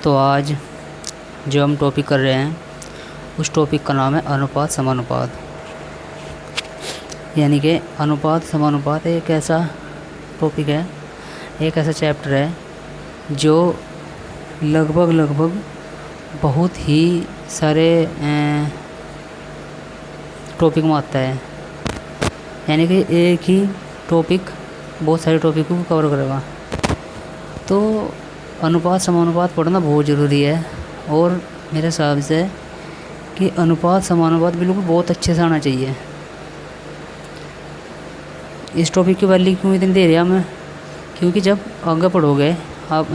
तो आज जो हम टॉपिक कर रहे हैं उस टॉपिक का नाम है अनुपात समानुपात। यानी कि अनुपात समानुपात एक ऐसा टॉपिक है, एक ऐसा चैप्टर है जो लगभग बहुत ही सारे टॉपिक में आता है। यानी कि एक ही टॉपिक बहुत सारे टॉपिक को कवर करेगा। तो अनुपात समानुपात पढ़ना बहुत ज़रूरी है और मेरे हिसाब से कि अनुपात समानुपात बिल्कुल बहुत अच्छे से आना चाहिए। इस टॉपिक की वैल्यू क्यों इतनी दे रहा मैं, क्योंकि जब आगे पढ़ोगे आप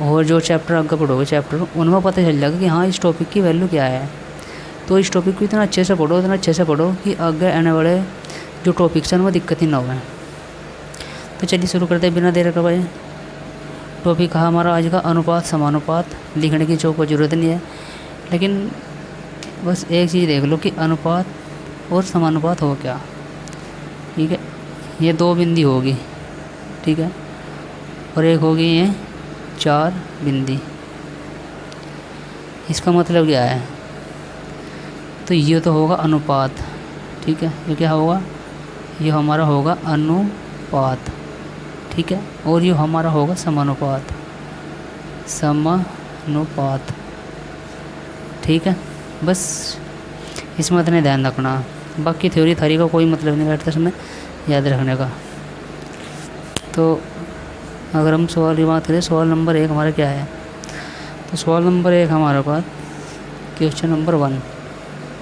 और जो चैप्टर आगे पढ़ोगे चैप्टर उनमें पता चल जाएगा कि हाँ इस टॉपिक की वैल्यू क्या है। तो इस टॉपिक को इतना अच्छे से पढ़ो कि आगे आने वाले जो टॉपिक्स हैं उनमें दिक्कत ही ना हो। तो चलिए शुरू करते हैं बिना देर के भाई। टॉपिक कहा हमारा आज का अनुपात समानुपात। लिखने की कोई ज़रूरत नहीं है, लेकिन बस एक चीज़ देख लो कि अनुपात और समानुपात हो क्या। ठीक है, ये दो बिंदी होगी, ठीक है, और एक होगी ये चार बिंदी। इसका मतलब क्या है, तो ये तो होगा अनुपात, ठीक है। ये क्या होगा, ये हमारा होगा अनुपात, ठीक है, और ये हमारा होगा समानुपात, ठीक है। बस इसमें इतना ध्यान रखना, बाकी थ्योरी थारी का कोई मतलब नहीं बैठता इसमें याद रखने का। तो अगर हम सवाल की बात करें, सवाल नंबर 1 हमारा क्या है, तो सवाल नंबर 1 हमारे पास क्वेश्चन नंबर 1,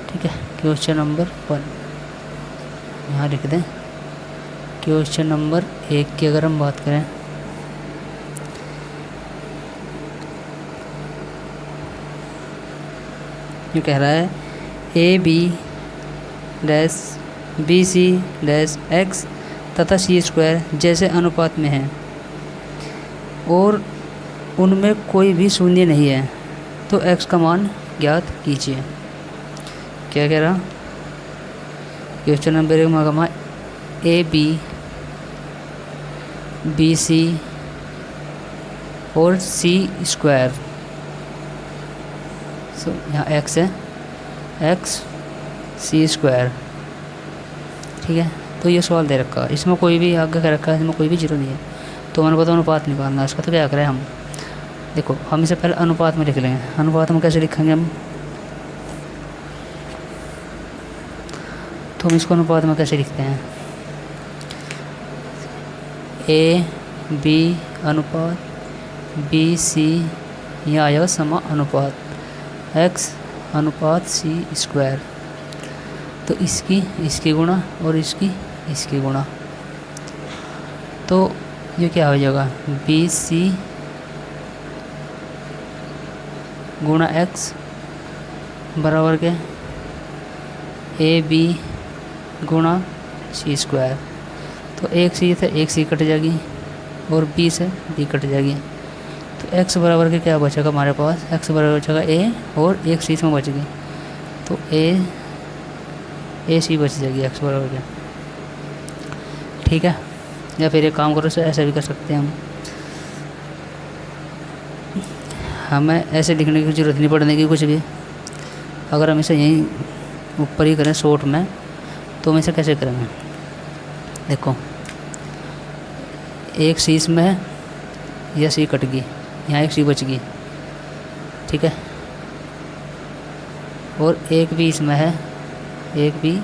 ठीक है। क्वेश्चन नंबर 1 यहाँ लिख दें। क्वेश्चन नंबर 1 की अगर हम बात करें, ये कह रहा है A B dash B C dash X तथा सी स्क्वायर जैसे अनुपात में है और उनमें कोई भी शून्य नहीं है, तो एक्स का मान ज्ञात कीजिए। क्या कह रहा, क्वेश्चन नंबर 1 में ए बी बी सी और सी स्क्वायर, सो यहाँ एक्स है, एक्स सी स्क्वायर, ठीक है। तो ये सवाल दे रखा है, इसमें कोई भी आगे कर रखा है, इसमें कोई भी जीरो नहीं है। तो हमारे को तो अनुपात निकालना है इसका। तो क्या करें हम, देखो हम इसे पहले अनुपात में लिख लेंगे। अनुपात में कैसे लिखेंगे हम, तो हम इसको अनुपात में कैसे लिखते हैं, ए बी अनुपात बी सी, यहाँ आएगा समा अनुपात एक्स अनुपात सी स्क्वायर। तो इसकी गुणा और इसकी गुणा, तो ये क्या हो जाएगा, बी सी गुणा एक्स बराबर के ए बी गुणा सी स्क्वायर। तो एक सी से एक सी कट जाएगी और बी से बी कट जाएगी। तो एक्स बराबर के क्या बचेगा हमारे पास, एक्स बराबर बचेगा ए और एक सी इसमें बच गई, तो ए सी बच जाएगी एक्स बराबर के, ठीक है। या फिर एक काम करो, ऐसा भी कर सकते हैं हम, हमें ऐसे लिखने की ज़रूरत नहीं पड़ने की कुछ भी। अगर हम इसे यहीं ऊपर ही करें शॉर्ट में, तो हम इसे कैसे करेंगे, देखो एक सी इसमें है, यह सी कट गई, यहाँ एक सी बच गई, ठीक है, और एक भी इसमें है, एक भी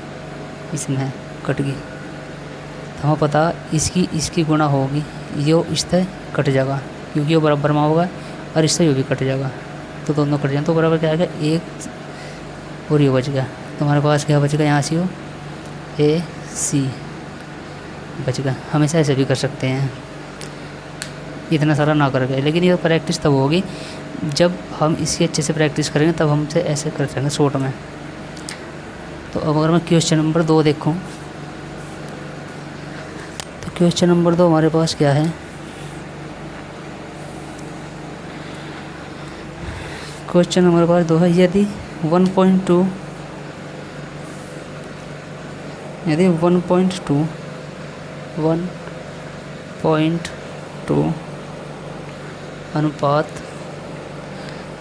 इसमें है, कट गई। तो हमें पता इसकी गुणा होगी, यो इससे कट जाएगा क्योंकि वो बराबर में होगा, और इससे यो भी कट जाएगा, तो दोनों कट जाए। तो बराबर क्या आ गया, एक और ये बच गया। तो हमारे पास क्या बच गया, यहाँ से हो ए सी बच गया। हमेशा ऐसे भी कर सकते हैं, इतना सारा ना करके, लेकिन ये प्रैक्टिस तब होगी जब हम इसकी अच्छे से प्रैक्टिस करेंगे, तब हमसे ऐसे कर सकेंगे शॉर्ट में। तो अब अगर मैं क्वेश्चन नंबर 2 देखूं, तो क्वेश्चन नंबर 2 हमारे पास क्या है, क्वेश्चन हमारे पास 2 है। यदि 1.2 1.2 अनुपात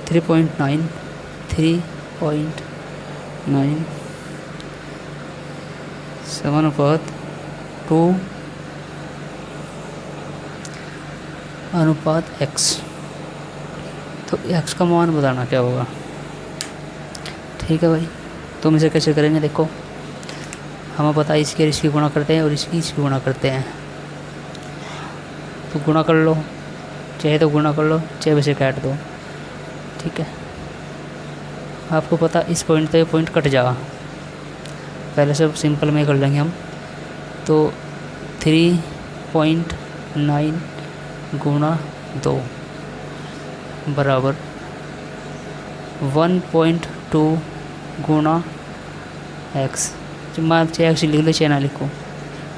3.9 समानुपात 2 अनुपात x। तो x का मान बताना क्या होगा। ठीक है भाई, तो हम इसे कैसे करेंगे, देखो हमें पता है इसकी और इसकी गुणा करते हैं और इसकी गुणा करते हैं। तो गुणा कर लो, चाहे तो गुणा कर लो, चाहे वैसे काट दो। ठीक है, आपको पता इस पॉइंट तो ये पॉइंट कट जाएगा। पहले से सिंपल में कर लेंगे हम। तो 3.9 गुणा 2 बराबर 1.2 गुणा x। मान चाहे x लिख लो चाहे ना लिखो।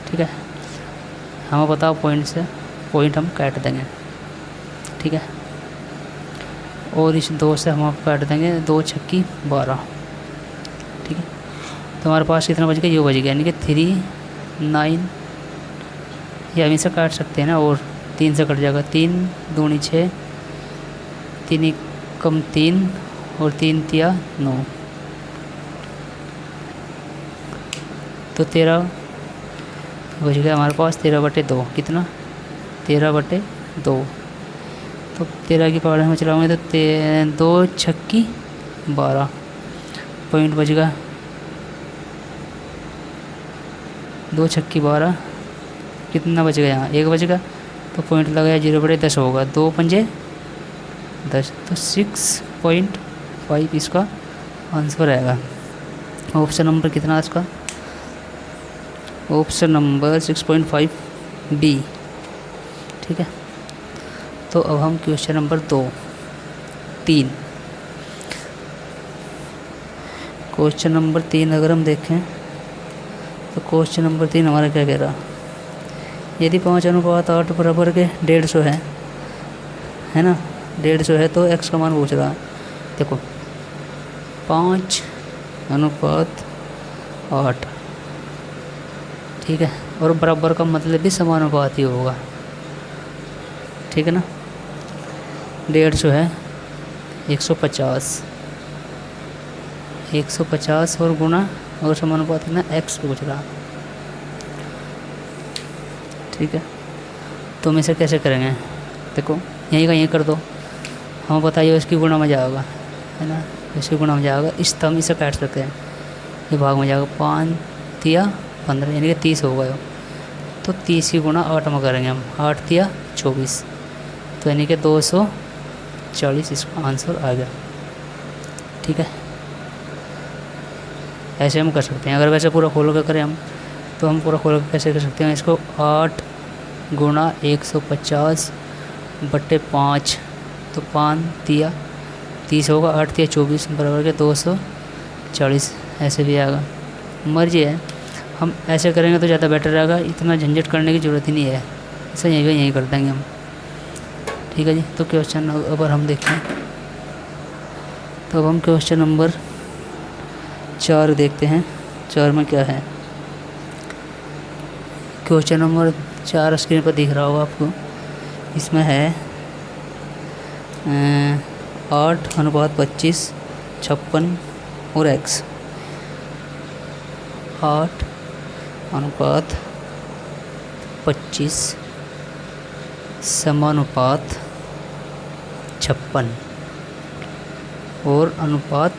ठीक है, हमें पता पॉइंट से पॉइंट हम काट देंगे। ठीक है, और इस 2 से हम आप काट देंगे 2 छक्की 12। ठीक है, तो हमारे पास कितना बच गया, ये बच गया, यानी कि 3.9। या हम इसे काट सकते हैं ना, और 3 से कट जाएगा, 3 दूनी 6, 3 कम 3 और 3 तिया 9। तो 13 बच गया हमारे पास 13/2। कितना, 13/2। तो 13 की पावर में चलाऊँगे तो 2 छक्की 12 पॉइंट बच गया। 2 छक्की 12 कितना बच गया, यहाँ 1 बच गया। तो पॉइंट लगाया 0/10 होगा, 2 पंजे 10। तो 6.5 इसका आंसर आएगा। ऑप्शन नंबर कितना है इसका, ऑप्शन नंबर 6.5 बी। ठीक है, तो अब हम क्वेश्चन नंबर 3 क्वेश्चन नंबर 3 अगर हम देखें तो क्वेश्चन नंबर 3 हमारा क्या कह रहा, यदि 5:8 बराबर के 150 है ना, 150 है तो x का मान पूछ रहा है। देखो 5:8। ठीक है, और बराबर का मतलब भी समानुपात ही होगा। ठीक है ना, 150 है 150 और गुना और समानुपात है ना x पूछ रहा। ठीक है, तो हम इसे कैसे करेंगे, देखो यहीं का यहीं कर दो, हमें बताइए इसकी गुणा में जाएगा, है ना, इसकी गुणा में जाएगा। इस तम इसे काट सकते हैं, ये भाग में जाएगा, 5 तिया 15 यानी कि 30 होगा। तो 30 की गुणा 8 में करेंगे हम, 8 तिया 24, तो यानी कि 240 इसका आंसर आ गया। ठीक है, ऐसे हम कर सकते हैं। अगर वैसे पूरा खोल कर करें हम, तो हम पूरा खोल कर कैसे कर सकते हैं इसको, 8 गुणा 150/5, तो 5 तिया 30 होगा, 8 तिया 24 बराबर के 240, ऐसे भी आएगा। मर्जी है, हम ऐसे करेंगे तो ज़्यादा बेटर रहेगा, इतना झंझट करने की ज़रूरत ही नहीं है, इसे यहीं कर देंगे हम। ठीक है जी, तो क्वेश्चन अगर हम देखें तो अब हम क्वेश्चन नंबर 4 देखते हैं। 4 में क्या है, क्वेश्चन नंबर 4 स्क्रीन पर दिख रहा होगा आपको। इसमें है 8:25, 56 और x। 8:25 समानुपात 56 और अनुपात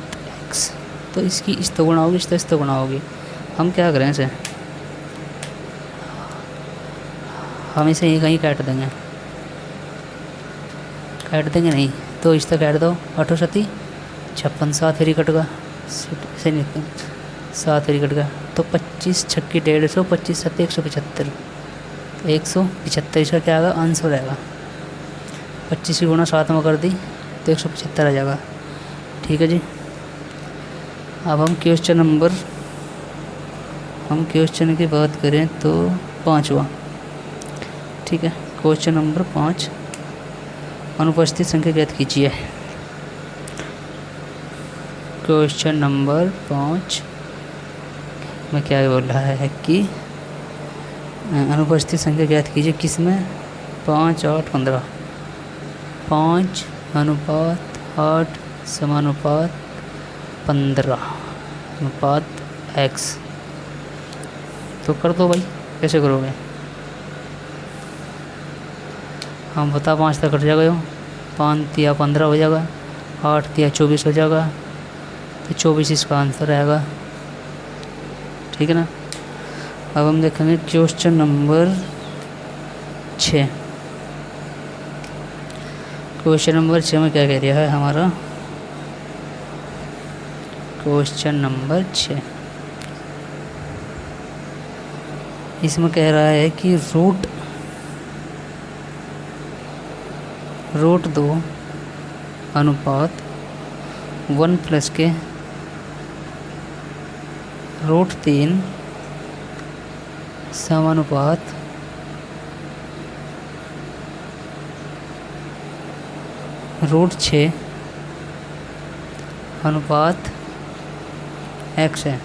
x। तो इसकी इस तो गुणा होगी, इस तो गुणा होगी। हम क्या करें इसे, हम इसे यहीं कहीं काट देंगे, नहीं तो इस तक काट दो, 8 सती 56, 7 फेरी कट गया, से नहीं 7 फेरी कट गया। तो 25 छक्की 150, 25 सत्ती 175, 175 इसका क्या आएगा, आंसर आएगा। 25 की गुणा 7 में कर दी तो 175 आ जाएगा। ठीक है जी, अब हम क्वेश्चन की बात करें तो 5वां। ठीक है, क्वेश्चन नंबर 5, अनुपस्थित संख्या ज्ञात कीजिए। क्वेश्चन नंबर 5 में क्या बोल रहा है कि अनुपस्थित संख्या ज्ञात कीजिए, किसमें, 5, 8, 15। 5 अनुपात 8 समानुपात 15 अनुपात x। तो कर दो भाई, कैसे करोगे? हम बता 5 तक कट जाएगा, यो 5 तिया 15 हो जाएगा, 8 तिया 24 हो जाएगा, तो 24 इसका आंसर आएगा। ठीक है ना। अब हम देखेंगे क्वेश्चन नंबर 6। क्वेश्चन नंबर 6 में क्या कह रहा है हमारा? क्वेश्चन नंबर 6 इसमें कह रहा है कि रूट 2 अनुपात 1 प्लस के रूट 3 समानुपात रूट 6 अनुपात x है।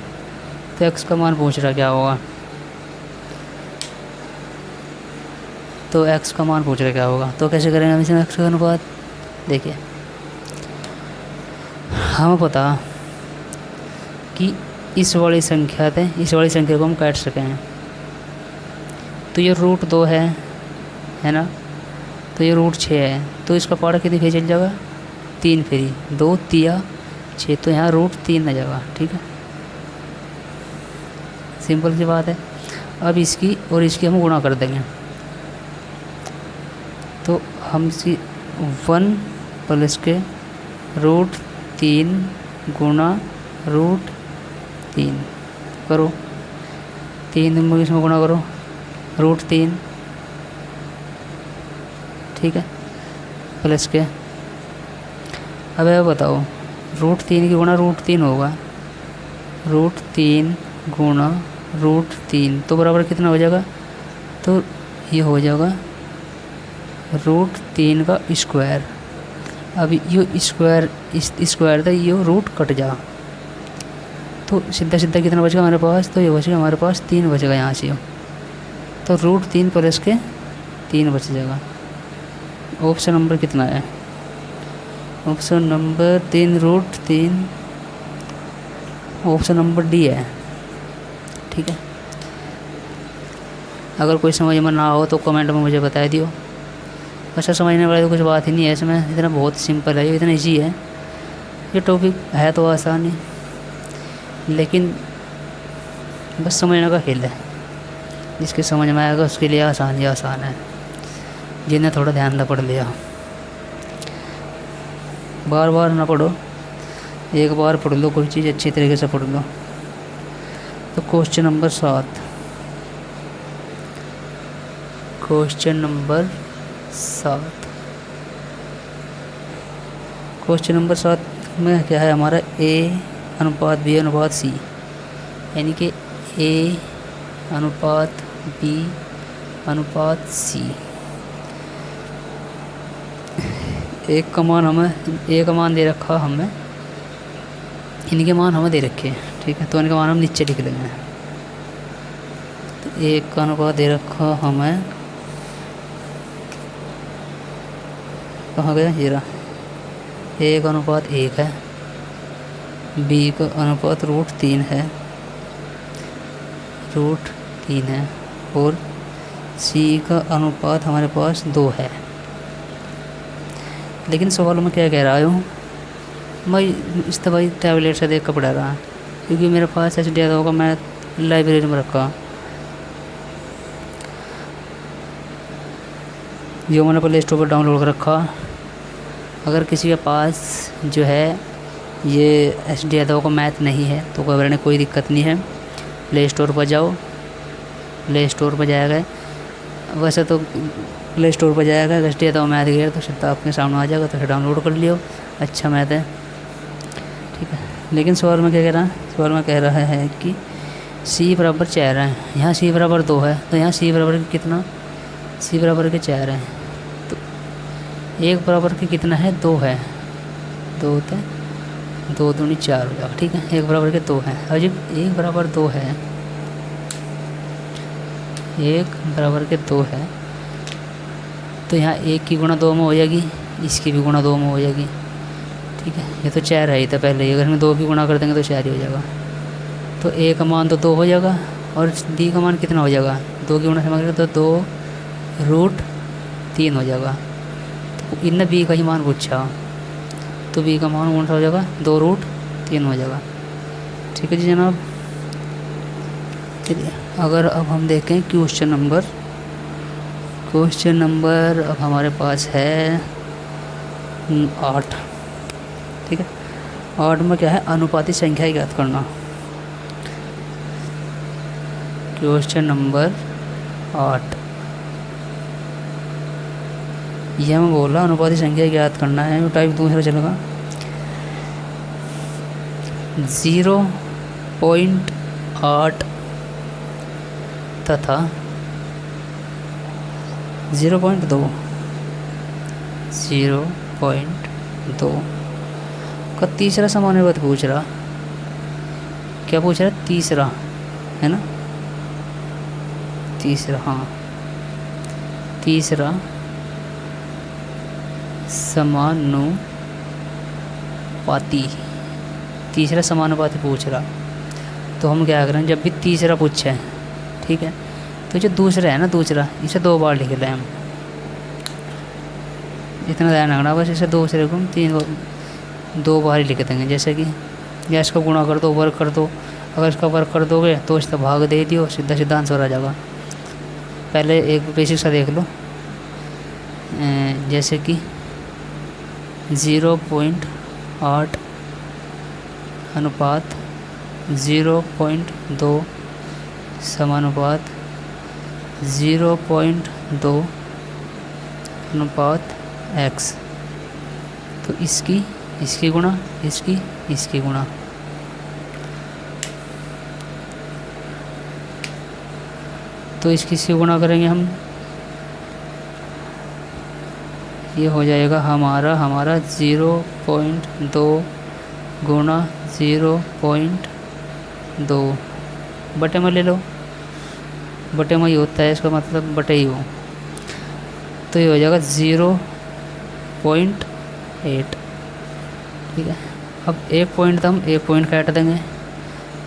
तो x का मान पूछ रहा क्या होगा? तो x का मान पूछ रहा क्या होगा? तो कैसे करेंगे हम इसमें x का अनुपात? देखिए, हमें पता कि इस वाली संख्या थे, इस वाली संख्या को हम काट सकें। तो ये रूट 2 है ना, तो ये रूट 6 है, तो इसका पारा कितनी फेरी चल जाएगा? 3 फेरी, 2 तिया 6, तो यहाँ रूट 3 आ जाएगा। ठीक है, सिंपल सी बात है। अब इसकी और इसकी हम गुणा कर देंगे, तो हम इसी 1 प्लस के रूट 3 गुणा रूट 3 करो, 3 नंबर इसमें गुणा करो, रूट 3। ठीक है, प्लस के अब यह बताओ, रूट 3 की गुणा रूट 3 होगा, रूट 3 गुणा रूट 3 तो बराबर कितना हो जाएगा? तो ये हो जाएगा रूट 3 का स्क्वायर। अब ये स्क्वायर इस स्क्वायर था, ये रूट कट जा, तो सीधा सीधा कितना बचेगा हमारे पास? तो ये बचेगा हमारे पास 3 बचेगा यहाँ से, तो रूट 3 प्लस के 3 बच जाएगा। ऑप्शन नंबर कितना है? Option number 3 root 3, option number D है। ठीक है, अगर कोई समझ में ना हो तो कमेंट में मुझे बता दियो। अच्छा, समझने वाली तो कुछ बात ही नहीं है इसमें, इतना बहुत सिंपल है, इतना ईजी है ये टॉपिक, है तो आसान ही, लेकिन बस समझने का खेल है। जिसके समझ में आएगा उसके लिए आसान ही आसान है, जिन्हें थोड़ा ध्यान से पढ़ लिया। बार बार ना पढ़ो, एक बार पढ़ लो, कोई चीज़ अच्छी तरीके से पढ़ लो। तो question number 7, question number 7 question number 7 में क्या है हमारा? a अनुपात b अनुपात c, यानी कि a अनुपात b अनुपात c। एक का मान दे रखा हमें, इनके मान हमें दे रखे हैं। ठीक है, तो इनका मान हम नीचे लिख लेंगे। तो एक का अनुपात दे रखा हमें, कहाँ गया ये रहा, a का अनुपात 1 है, b का अनुपात रूट 3 है, और c का अनुपात हमारे पास 2 है। लेकिन सवाल में क्या कह रहा हूँ मैं, इस दवाई टैबलेट से देख कर पढ़ा रहा, क्योंकि मेरे पास ऐसे डेटा होगा, मैं लाइब्रेरी में रखा, जो मैंने प्ले स्टोर पर डाउनलोड कर रखा। अगर किसी के पास जो है ये एच.डी. यादव का मैथ नहीं है तो कोई दिक्कत नहीं है, प्ले स्टोर पर जाओ, प्ले स्टोर पर जाएगा, वैसे तो प्ले स्टोर पर जाएगा, एच.डी. यादव मैथ गया तो सीधा आपके सामने आ जाएगा, तो फिर डाउनलोड कर लियो, अच्छा मैथ है। ठीक है, लेकिन सवाल में क्या कह रहा है? सवाल में कह रहा है कि c बराबर 4 है, यहाँ c बराबर 2 है, तो यहाँ c बराबर कितना? c बराबर के 4 है, तो 1 बराबर के कितना है? 2 है, 2 होता है 2 दूनी 4 हो जाएगा। ठीक है, 1 बराबर के 2 है। और जब 1 बराबर 2 है, 1 बराबर के 2 है, तो यहाँ 1 की गुणा 2 में हो जाएगी, इसकी भी गुणा 2 में हो जाएगी, ठीक है, ये तो 4 है ही था पहले ही, अगर हम 2 भी गुणा कर देंगे तो 4 ही हो जाएगा। तो ए का मान तो 2 हो जाएगा और बी का मान कितना हो जाएगा, 2 की गुणा से मांगे तो 2√3 हो जाएगा। तो इनने बी का ही मान पूछा, तो बी का मान कौन सा हो जाएगा, 2√3 हो जाएगा। ठीक है जी जनाब। चलिए अगर अब हम देखें क्वेश्चन नंबर अब हमारे पास है 8। ठीक है, 8 में क्या है, अनुपाती संख्या ज्ञात करना। क्वेश्चन नंबर 8 यह मैं बोला अनुपाती संख्या ज्ञात करना है, टाइप दूसरा चलेगा। 0.8 तथा 0.2 का तीसरा समानुपात पूछ रहा। क्या पूछ रहा है, तीसरा है ना, तीसरा, हाँ तीसरा समानुपाती पूछ रहा। तो हम क्या करें, जब भी तीसरा पूछे, ठीक है, तो जो दूसरा है ना, दूसरा इसे 2 बार लिख लें हम, इतना ध्यान रखना बस। इसे दूसरे को हम 2 बार ही लिख देंगे। जैसे कि या इसका गुणा कर दो, वर्ग कर दो, अगर इसका वर्ग कर दोगे तो इसका भाग दे दियो, सीधा आंसर आ जाएगा। पहले एक बेसिक सा देख लो, जैसे कि 0.8 अनुपात 0.2 समानुपात 0.2 अनुपात x। तो इसकी गुणा, इसकी गुणा। तो इसकी गुणा करेंगे हम, ये हो जाएगा हमारा 0.2 गुणा 0.2 बटे में ले लो, बटे में ही होता है, इसका मतलब बटे ही हो। तो ये हो जाएगा 0.8। ठीक है, अब एक पॉइंट था, हम एक पॉइंट काट देंगे।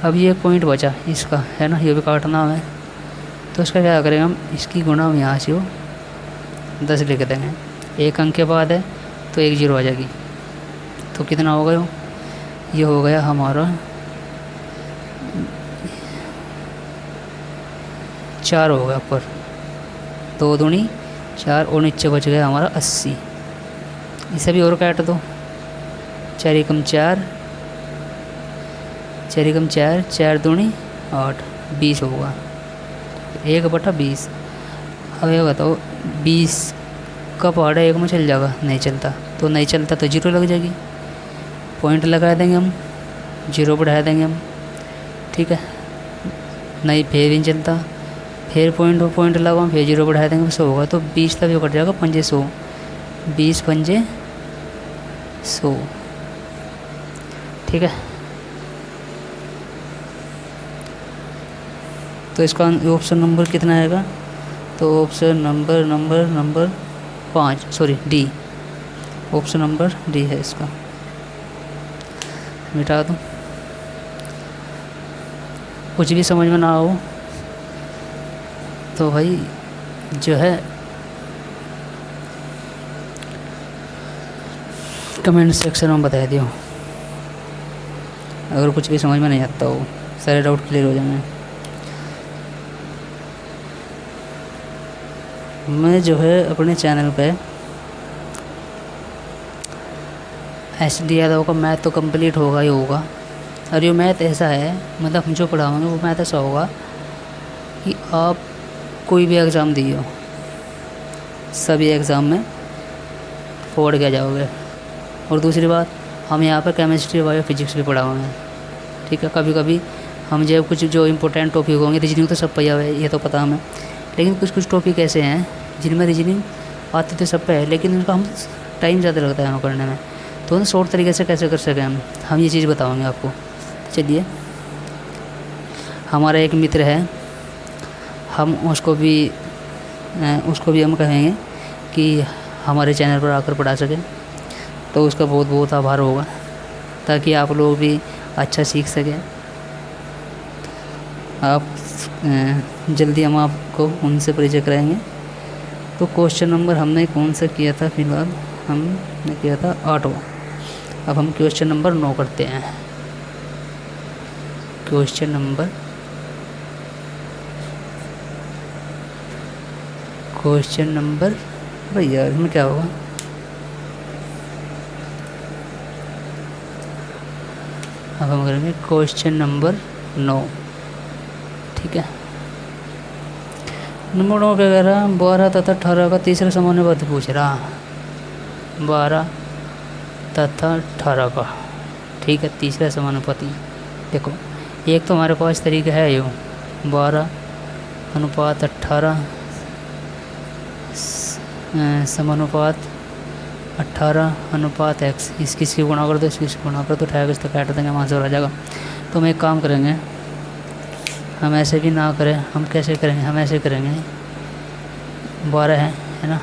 अब ये एक पॉइंट बचा इसका, है ना, ये भी काटना है। तो इसका क्या करेंगे हम, इसकी गुणा हम यहाँ से वो 10 लिख देंगे। एक अंक के बाद है तो 1 0 आ जाएगी। तो कितना हो गया, ये हो गया हमारा 4 हो गया ऊपर, 2 दूनी 4 और नीचे बच गया हमारा 80। इसे भी और काट दो, 4 एकम 4, 4 दूनी 8, 20 होगा, 1/20। अब ये बताओ 20 का पहाड़ा 1 में चल जाएगा, नहीं चलता। तो नहीं चलता तो 0 लग जाएगी, पॉइंट लगा देंगे हम, 0 बढ़ा देंगे हम। ठीक है, नहीं फिर नहीं चलता, फिर पॉइंट लगाओ, फिर 0 बढ़ा देंगे, बस होगा। तो 20 तक जो कट जाएगा 5 100, 20 5 100। ठीक है, तो इसका ऑप्शन नंबर कितना आएगा, तो option number 5, sorry D, option number D है इसका। मिटा दूँ, कुछ भी समझ में ना हो तो भाई जो है कमेंट सेक्शन में बता दियो, अगर कुछ भी समझ में नहीं आता हो, सारे डाउट क्लियर हो जाएंगे। मैं जो है अपने चैनल पे SD यादव का मैथ तो कंप्लीट होगा ही होगा। और ये मैथ ऐसा है, मतलब हम जो पढ़ाएंगे वो मैथ ऐसा होगा कि आप कोई भी एग्ज़ाम दिए हो, सभी एग्ज़ाम में फॉरवर्ड किया जाओगे। और दूसरी बात, हम यहाँ पर केमिस्ट्री बायो फिजिक्स भी पढ़ाएंगे। ठीक है, कभी कभी हम जो कुछ जो इम्पोर्टेंट टॉपिक होंगे, रीजनिंग तो सब पढ़ा हुआ है, ये तो पता हमें, लेकिन कुछ टॉपिक ऐसे हैं जिनमें रीजनिंग आती तो सब पे है, लेकिन उनका हम टाइम ज़्यादा लगता है हमें करने में। तो उन्हें शॉर्ट तरीके से कैसे कर सकें हम ये चीज़ बताएंगे आपको। चलिए, हमारा एक मित्र है, हम उसको भी हम कहेंगे कि हमारे चैनल पर आकर पढ़ा सकें। तो उसका बहुत बहुत आभार होगा, ताकि आप लोग भी अच्छा सीख सकें। आप जल्दी हम आपको उनसे परिचय कराएंगे। तो क्वेश्चन नंबर हमने कौन सा किया था, फिलहाल हमने किया था 8वां। अब हम क्वेश्चन नंबर 9 करते हैं। क्वेश्चन नंबर भैया इसमें क्या होगा, अब हम करेंगे क्वेश्चन नंबर 9। ठीक है, नंबर 9 क्या कह रहा है, 12 तथा 18 का तीसरा समानुपाती पूछ रहा, 12 तथा 18 का। ठीक है, तीसरा समानुपाती। देखो, एक तो हमारे पास तरीका है यो 12:18 समानुपात 18:x। इसकी गुणा कर दो, इसकी गुणा कर दो, उठाएगा इसको काट देंगे, वहाँ से हो जाएगा। तो हम एक काम करेंगे, हम ऐसे भी ना करें, हम कैसे करेंगे, हम ऐसे करेंगे, 12 है ना,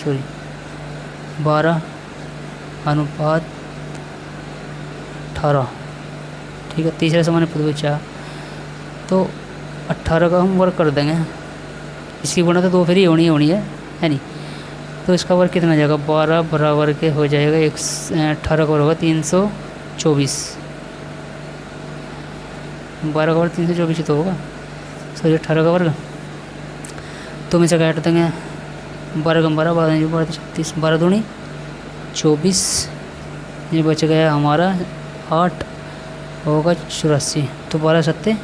सॉरी 12:18। ठीक है, तीसरे समानुपाती बचा, तो 18 का हम वर्ग कर देंगे, इसकी गुणा तो 2 फिर ही होनी है नहीं। तो इसका वर्ग कितना जाएगा, 12 बराबर के हो जाएगा 18 का वर्ग होगा 324। 12 का वर्ग 324 ही तो होगा, सॉरी 18 का वर्ग। तो हम इसे काट देंगे, 12 कम 12, 12 36, 12 दूनी 24, ये बच गया हमारा 8 होगा 84। तो 12 सत्ते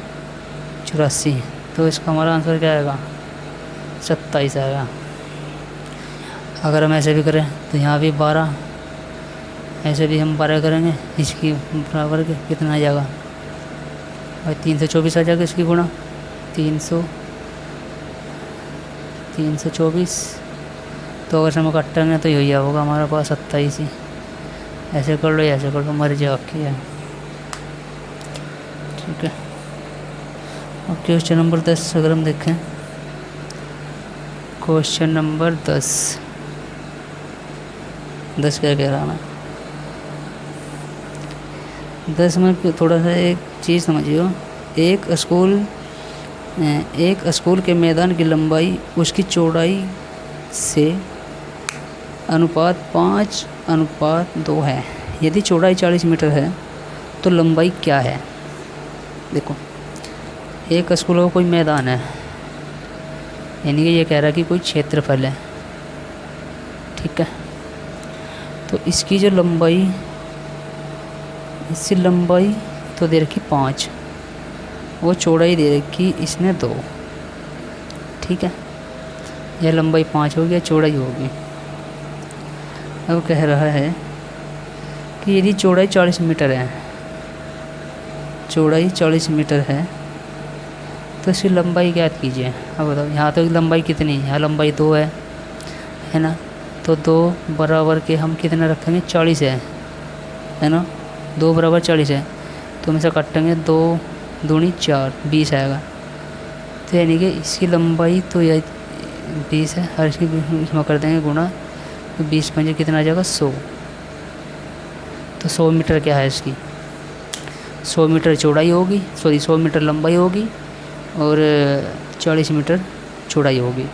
84, तो इसका हमारा आंसर क्या आएगा, 27 आएगा। अगर हम ऐसे भी करें तो यहाँ भी 12, ऐसे भी हम 12 करेंगे, इसकी बराबर के कितना आ जाएगा और 324 आ जाएगा, इसकी गुणा 324। तो अगर हम काटेंगे तो यही होगा हमारे पास 27 ही। ऐसे कर लो या ऐसे कर लो, मर्जी आपकी है। ठीक है, अब क्वेश्चन नंबर 10 अगर हम देखें, क्वेश्चन नंबर 10 क्या कह रहा है, 10 में थोड़ा सा एक चीज़ समझियो। एक स्कूल के मैदान की लंबाई उसकी चौड़ाई से अनुपात 5:2 है। यदि चौड़ाई 40 मीटर है तो लंबाई क्या है। देखो, एक स्कूल का कोई मैदान है, यानी कि ये कह रहा है कि कोई क्षेत्रफल है। ठीक है, तो इसकी जो लंबाई, इसकी लंबाई तो दे रखी 5, वो चौड़ाई दे रखी इसने 2। ठीक है, यह लंबाई 5 होगी, चौड़ाई होगी। अब कह रहा है कि यदि चौड़ाई 40 मीटर है, चौड़ाई 40 मीटर है, तो इसकी लंबाई ज्ञात कीजिए। अब बताओ, यहाँ तो लंबाई कितनी है, यहाँ लंबाई 2 है ना, तो 2 बराबर के हम कितने रखेंगे, 40 है ना, 2 बराबर 40 है, तो हम इसे काटेंगे, 2 दूनी 4, 20 आएगा। तो यानी कि इसकी लंबाई तो यह 20 है, और इसकी इसमें कर देंगे गुणा, तो 20 पंजे कितना आ जाएगा, 100। तो 100 मीटर क्या है इसकी, 100 मीटर चौड़ाई होगी, सॉरी 100 मीटर लंबाई होगी और 40 मीटर चौड़ाई होगी।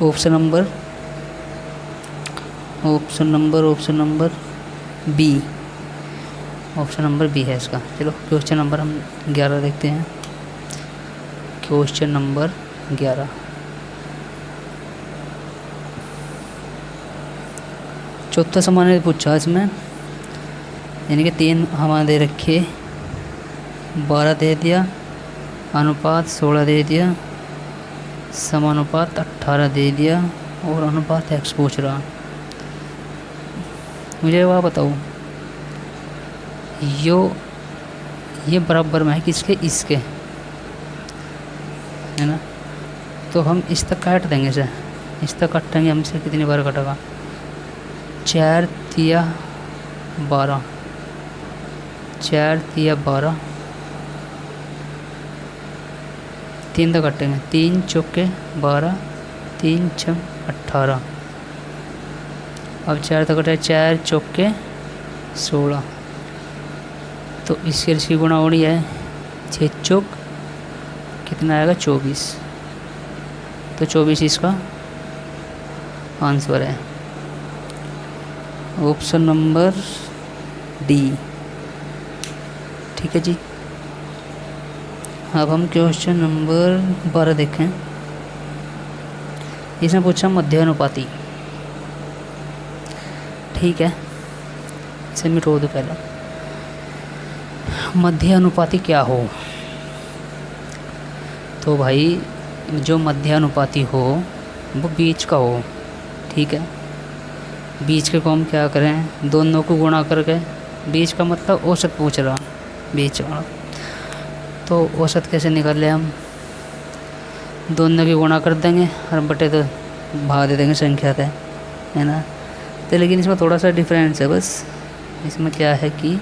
Option number B, option number B है इसका। चलो क्वेश्चन नंबर हम 11 देखते हैं। क्वेश्चन नंबर 11, चौथा समान पूछा इसमें, यानी कि 3 हमारे दे रखे, 12 दे दिया, अनुपात 16 दे दिया, समानुपात 18 दे दिया, और अनुपात x पूछ रहा। मुझे वह बताओ, ये बराबर में है किसके, इसके, है ना। तो हम इस तक काट देंगे इसे, इस तक काटेंगे हमसे कितनी बार कटेगा, 4 तिया 12, 4 तिया 12, 3 तक काटेंगे, 3 चौके 12, 3 छम 18, अब 4 तो कटा 4 चौके 16, तो इसके इसकी गुणावली है 6 चौक कितना आएगा 24, तो 24 इसका आंसर है। Option number D. ठीक है जी। अब हम क्वेश्चन नंबर 12 देखें। इसमें पूछा मध्यानुपाती। ठीक है, इसे मिटो दो पहले। मध्यानुपाती क्या हो? तो भाई जो मध्यानुपाती हो वो बीच का हो। ठीक है, बीच के को हम क्या करें, दोनों को गुणा करके, बीच का मतलब औसत पूछ रहा, बीच वाला, तो औसत कैसे निकाल ले हम, दोनों की गुणा कर देंगे और बटे तो भाग दे देंगे संख्या से, है ना। तो लेकिन इसमें थोड़ा सा डिफरेंस है बस। इसमें क्या है कि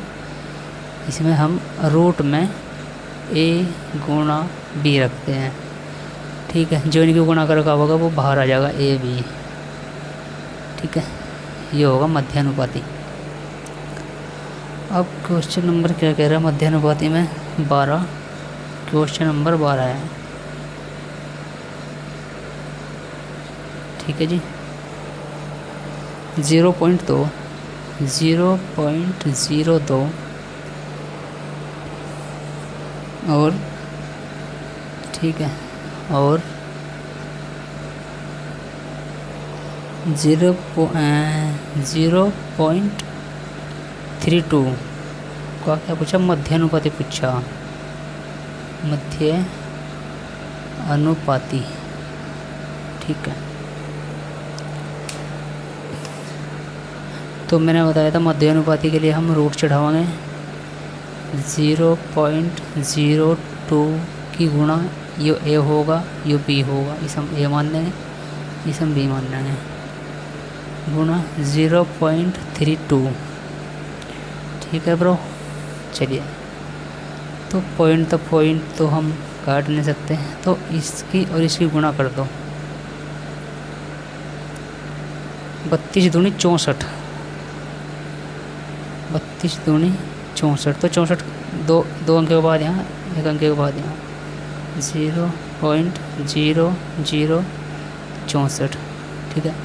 इसमें हम रूट में a गुणा b रखते हैं। ठीक है, जो इनकी गुणा कर का होगा वो बाहर आ जाएगा a b। ठीक है, ये होगा मध्यानुपाती। अब क्वेश्चन नंबर क्या कह रहा है मध्यानुपाती में 12। क्वेश्चन नंबर 12 है। ठीक है जी। 0.2 और ठीक है, और 0.32 का क्या पूछा, मध्यानुपाती पूछा, मध्य अनुपाती। ठीक है, तो मैंने बताया था मध्यानुपाती के लिए हम रूट चढ़ावाएंगे। 0.02 की गुणा यो ए होगा, यो बी होगा, इसे हम ए मान लेंगे, इसे हम बी मान लेंगे, गुणा 0.32। ठीक है ब्रो, चलिए। तो पॉइंट तो हम काट नहीं सकते, तो इसकी और इसकी गुणा कर दो। 32 दूनी 64, 32 दूनी 64, तो 64 दो अंक के बाद यहाँ, एक अंक के बाद यहाँ 0.0064। ठीक है,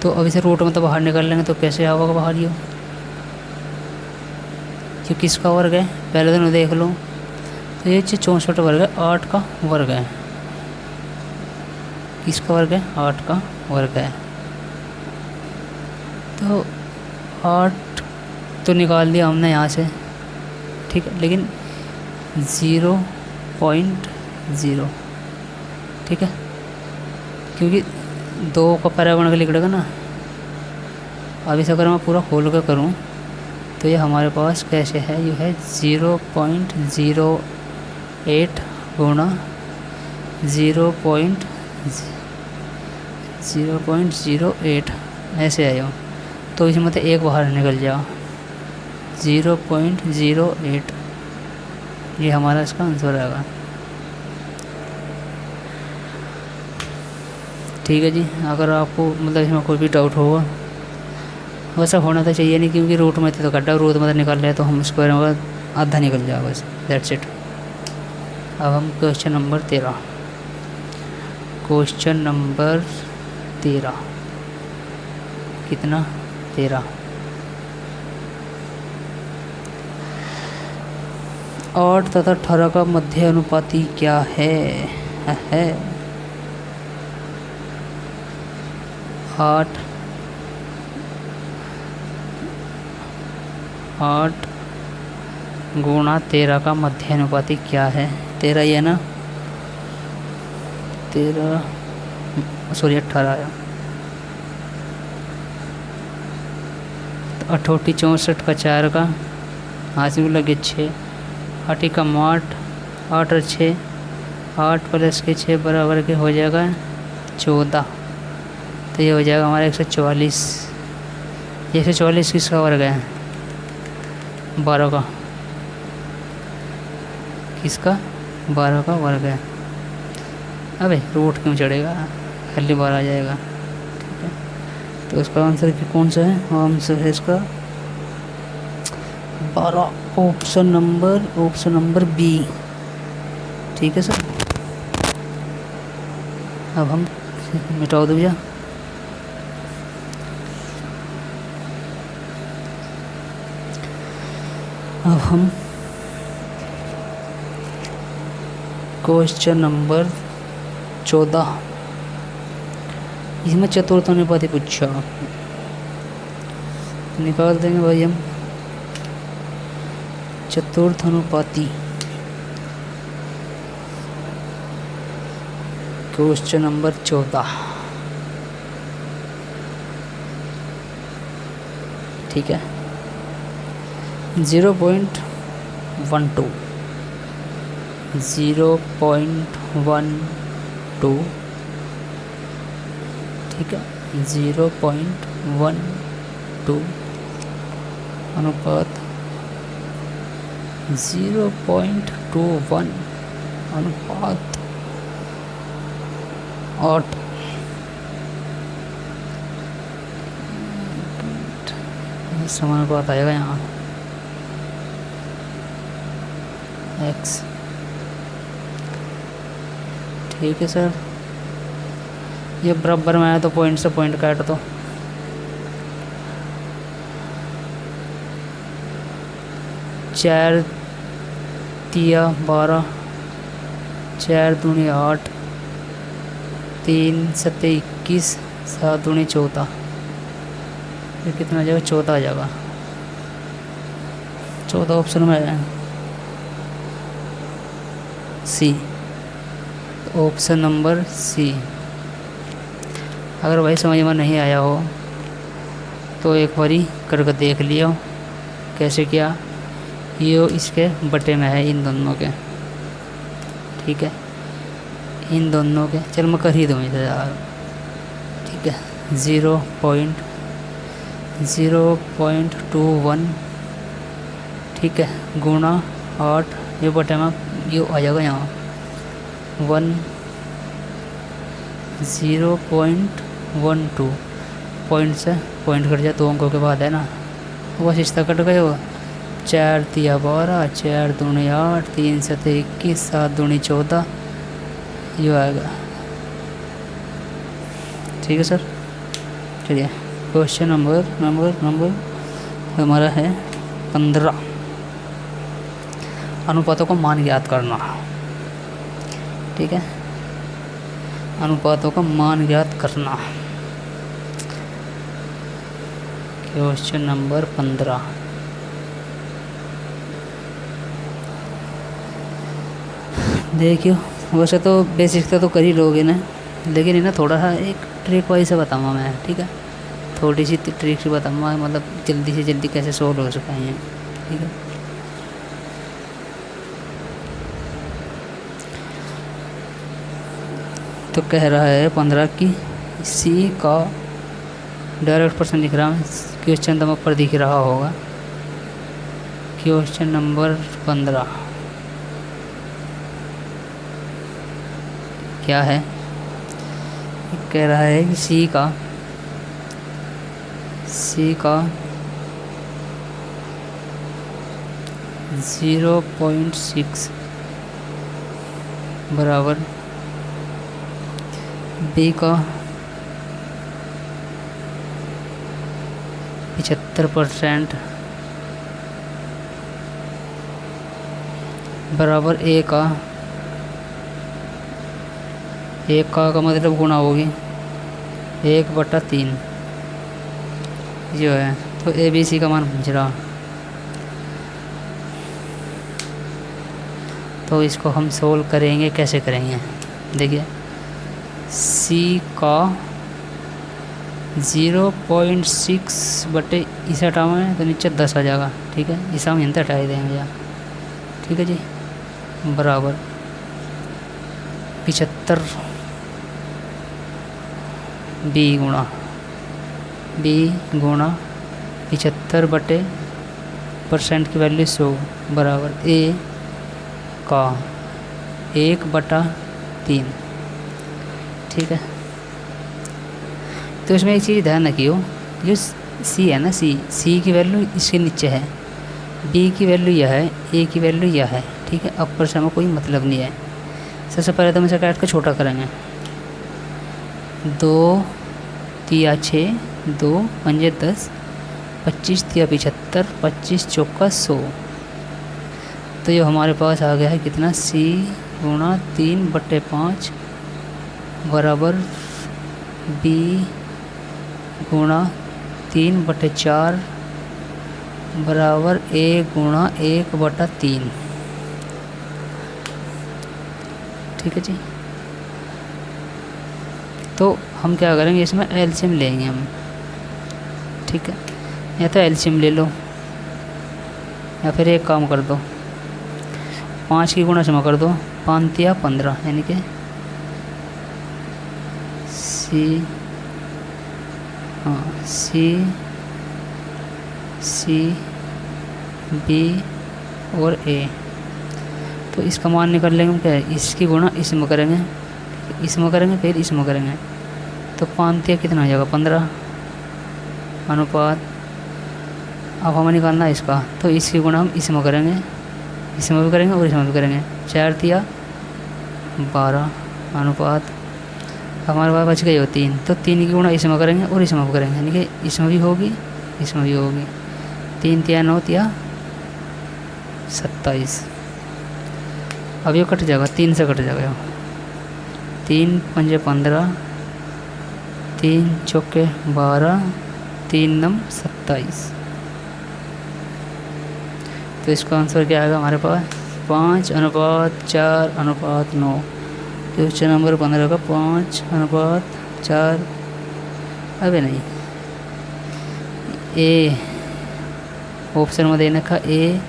तो अब इसे रूट में तो बाहर निकाल लेंगे, तो कैसे आएगा बाहर ये, ये किसका वर्ग है पहले दिन देख लो। तो ये 64 वर्ग है, 8 का वर्ग है। किसका वर्ग है? 8 का वर्ग है। तो 8 तो निकाल दिया हमने यहाँ से। ठीक है, लेकिन 0.0, ठीक है, क्योंकि 2 का परागण का लिखड़ेगा ना। अब इसे अगर मैं पूरा खोल कर करूँ तो ये हमारे पास कैसे है, ये है 0.08 गुणा 0.08 ऐसे आया। तो इसमें मतलब एक बाहर निकल जाओ, 0.08, ये हमारा इसका आंसर आएगा। ठीक है जी। अगर आपको मतलब इसमें कोई भी डाउट होगा, वैसा होना तो चाहिए नहीं, क्योंकि रूट में तो गड्ढा रूट में निकाल रहे, तो हम स्क्वायर में आधा निकल जाएगा बस, दैट्स इट। अब हम क्वेश्चन नंबर 13, क्वेश्चन नंबर 13 कितना, 13। 8 तथा 18 का मध्य अनुपाती क्या है? 8 गुणा 13 का मध्य अनुपाती क्या है? 13 ही है ना, 18 आया। तो 8 64 का 4 का हाथ में लगे 6, 8 का 8, 8 और 6, 8 प्लस के 6 बराबर के हो जाएगा 14। तो ये हो जाएगा हमारा 144। 144 किसका वर्ग है? 12 का। किसका? 12 का वर्ग है। अबे रूट क्यों चढ़ेगा, खाली 12 आ जाएगा। ठीक है, तो इसका आंसर कौन सा है? आंसर है इसका 12, ऑप्शन नंबर बी। ठीक है सर। अब हम मिटाओ दो भैया। अब हम क्वेश्चन नंबर 14, इसमें चतुर्थ अनुपाती पूछा, निकाल देंगे भाई हम चतुर्थ अनुपाती। क्वेश्चन नंबर 14, ठीक है। 0.12 ठीक है। 0.12 अनुपात 0.21 अनुपात 8। समानुपात आएगा यहाँ x। ठीक है सर। ये बराबर में आया तो पॉइंट से पॉइंट काट दो। चार तिया 12, 4 दूनी 8, 3 सत्ते 21, 7 दूनी 14। ये कितना आ जाएगा? 14 आ जाएगा। 14 ऑप्शन में है सी, ऑप्शन नंबर सी। अगर भाई समझ में नहीं आया हो तो एक बारी करके देख लियो कैसे किया। ये इसके बटे में है, इन दोनों के। ठीक है, इन दोनों के। चल मैं कर ही दूँ इसे यार। ठीक है, 0.21, ठीक है, गुणा 8, ये बटे में ये आ जाएगा यहाँ 1, 0.12। पॉइंट से पॉइंट कट जाए, 2 अंकों के बाद है ना, बस इस तक कट गए हो। 4 तिया 12, 4 दूनी 8, 3 सत्ते 21, 7 दूनी 14, ये आएगा। ठीक है सर। चलिए क्वेश्चन नंबर हमारा है 15, अनुपातों का मान ज्ञात करना। ठीक है, अनुपातों का मान ज्ञात करना। क्वेश्चन नंबर 15, देखियो वैसे तो बेसिक तो कर ही लोगे ना, लेकिन है ना थोड़ा सा एक ट्रिक वाइज से बताऊँगा मैं। ठीक है, थोड़ी सी ट्रिक से बताऊँगा, मतलब जल्दी से जल्दी कैसे सोल्व हो सकता है। ठीक है, तो कह रहा है 15 की सी का डायरेक्ट पर्सन लिख रहा हूँ। क्वेश्चन तो ऊपर दिख रहा होगा। क्वेश्चन नंबर 15 क्या है? कह रहा है कि सी का 0.6 बराबर बी का 75% बराबर ए का मतलब गुणा होगी 1/3 जो है। तो ए बी सी का मान पूछ रहा, तो इसको हम सोल्व करेंगे। कैसे करेंगे? देखिए, सी का 0.6 बटे इसे हटाओगे तो नीचे 10 आ जाएगा। ठीक है, इसे हम यहाँ हटा ही देंगे भैया। ठीक है जी, बराबर 75 बी गुणा 75 बटे % की वैल्यू 100 बराबर ए का 1/3। ठीक है, तो तो इसमें एक चीज़ ध्यान रखियो, जो सी है ना, सी की वैल्यू इसके नीचे है, बी की वैल्यू यह है, ए की वैल्यू यह है, ठीक है। अपर से हमें कोई मतलब नहीं है। सबसे पहले तो हम इसे काट कर छोटा करेंगे। 2 तिया 6, 2 पंजे 10, 25 तिया 75, 25 चौका 100। तो ये हमारे पास आ गया है कितना, सी गुणा 3/5 बराबर बी गुणा 3/4 बराबर ए गुणा 1/3। ठीक है जी। तो हम क्या करेंगे, इसमें एलसीएम लेंगे हम, ठीक है। या तो एलसीएम ले लो, या फिर एक काम कर दो, 5 की गुणा क्षमा कर दो, 5 तिया 15, यानी कि सी बी और ए। तो इसका मान निकाल लेंगे हम, क्या है, इसकी गुणा इसमें करेंगे, इसमें करेंगे, फिर इसमें करेंगे। तो 5 तिया कितना हो जाएगा, 15 अनुपात। अब हमें निकालना है इसका, तो इसकी गुणा हम इसमें करेंगे, इसमें भी करेंगे और इसमें भी करेंगे। 4 तिया 12 अनुपात, हमारे पास बच गई हो 3। तो 3 की गुणा इसमें करेंगे और इसमें भी करेंगे, यानी कि इसमें भी होगी, इसमें भी होगी। 3 तिया 9 तिया 27। अब ये कट जाएगा, 3 से कट जाएगा। 3 पंजे 15, 3 चौके 12, 3 नम 27। तो इसका आंसर क्या आएगा हमारे पास, 5:4:9। क्वेश्चन नंबर 15 का 5:4। अबे नहीं, ए ऑप्शन में दे रखा, ए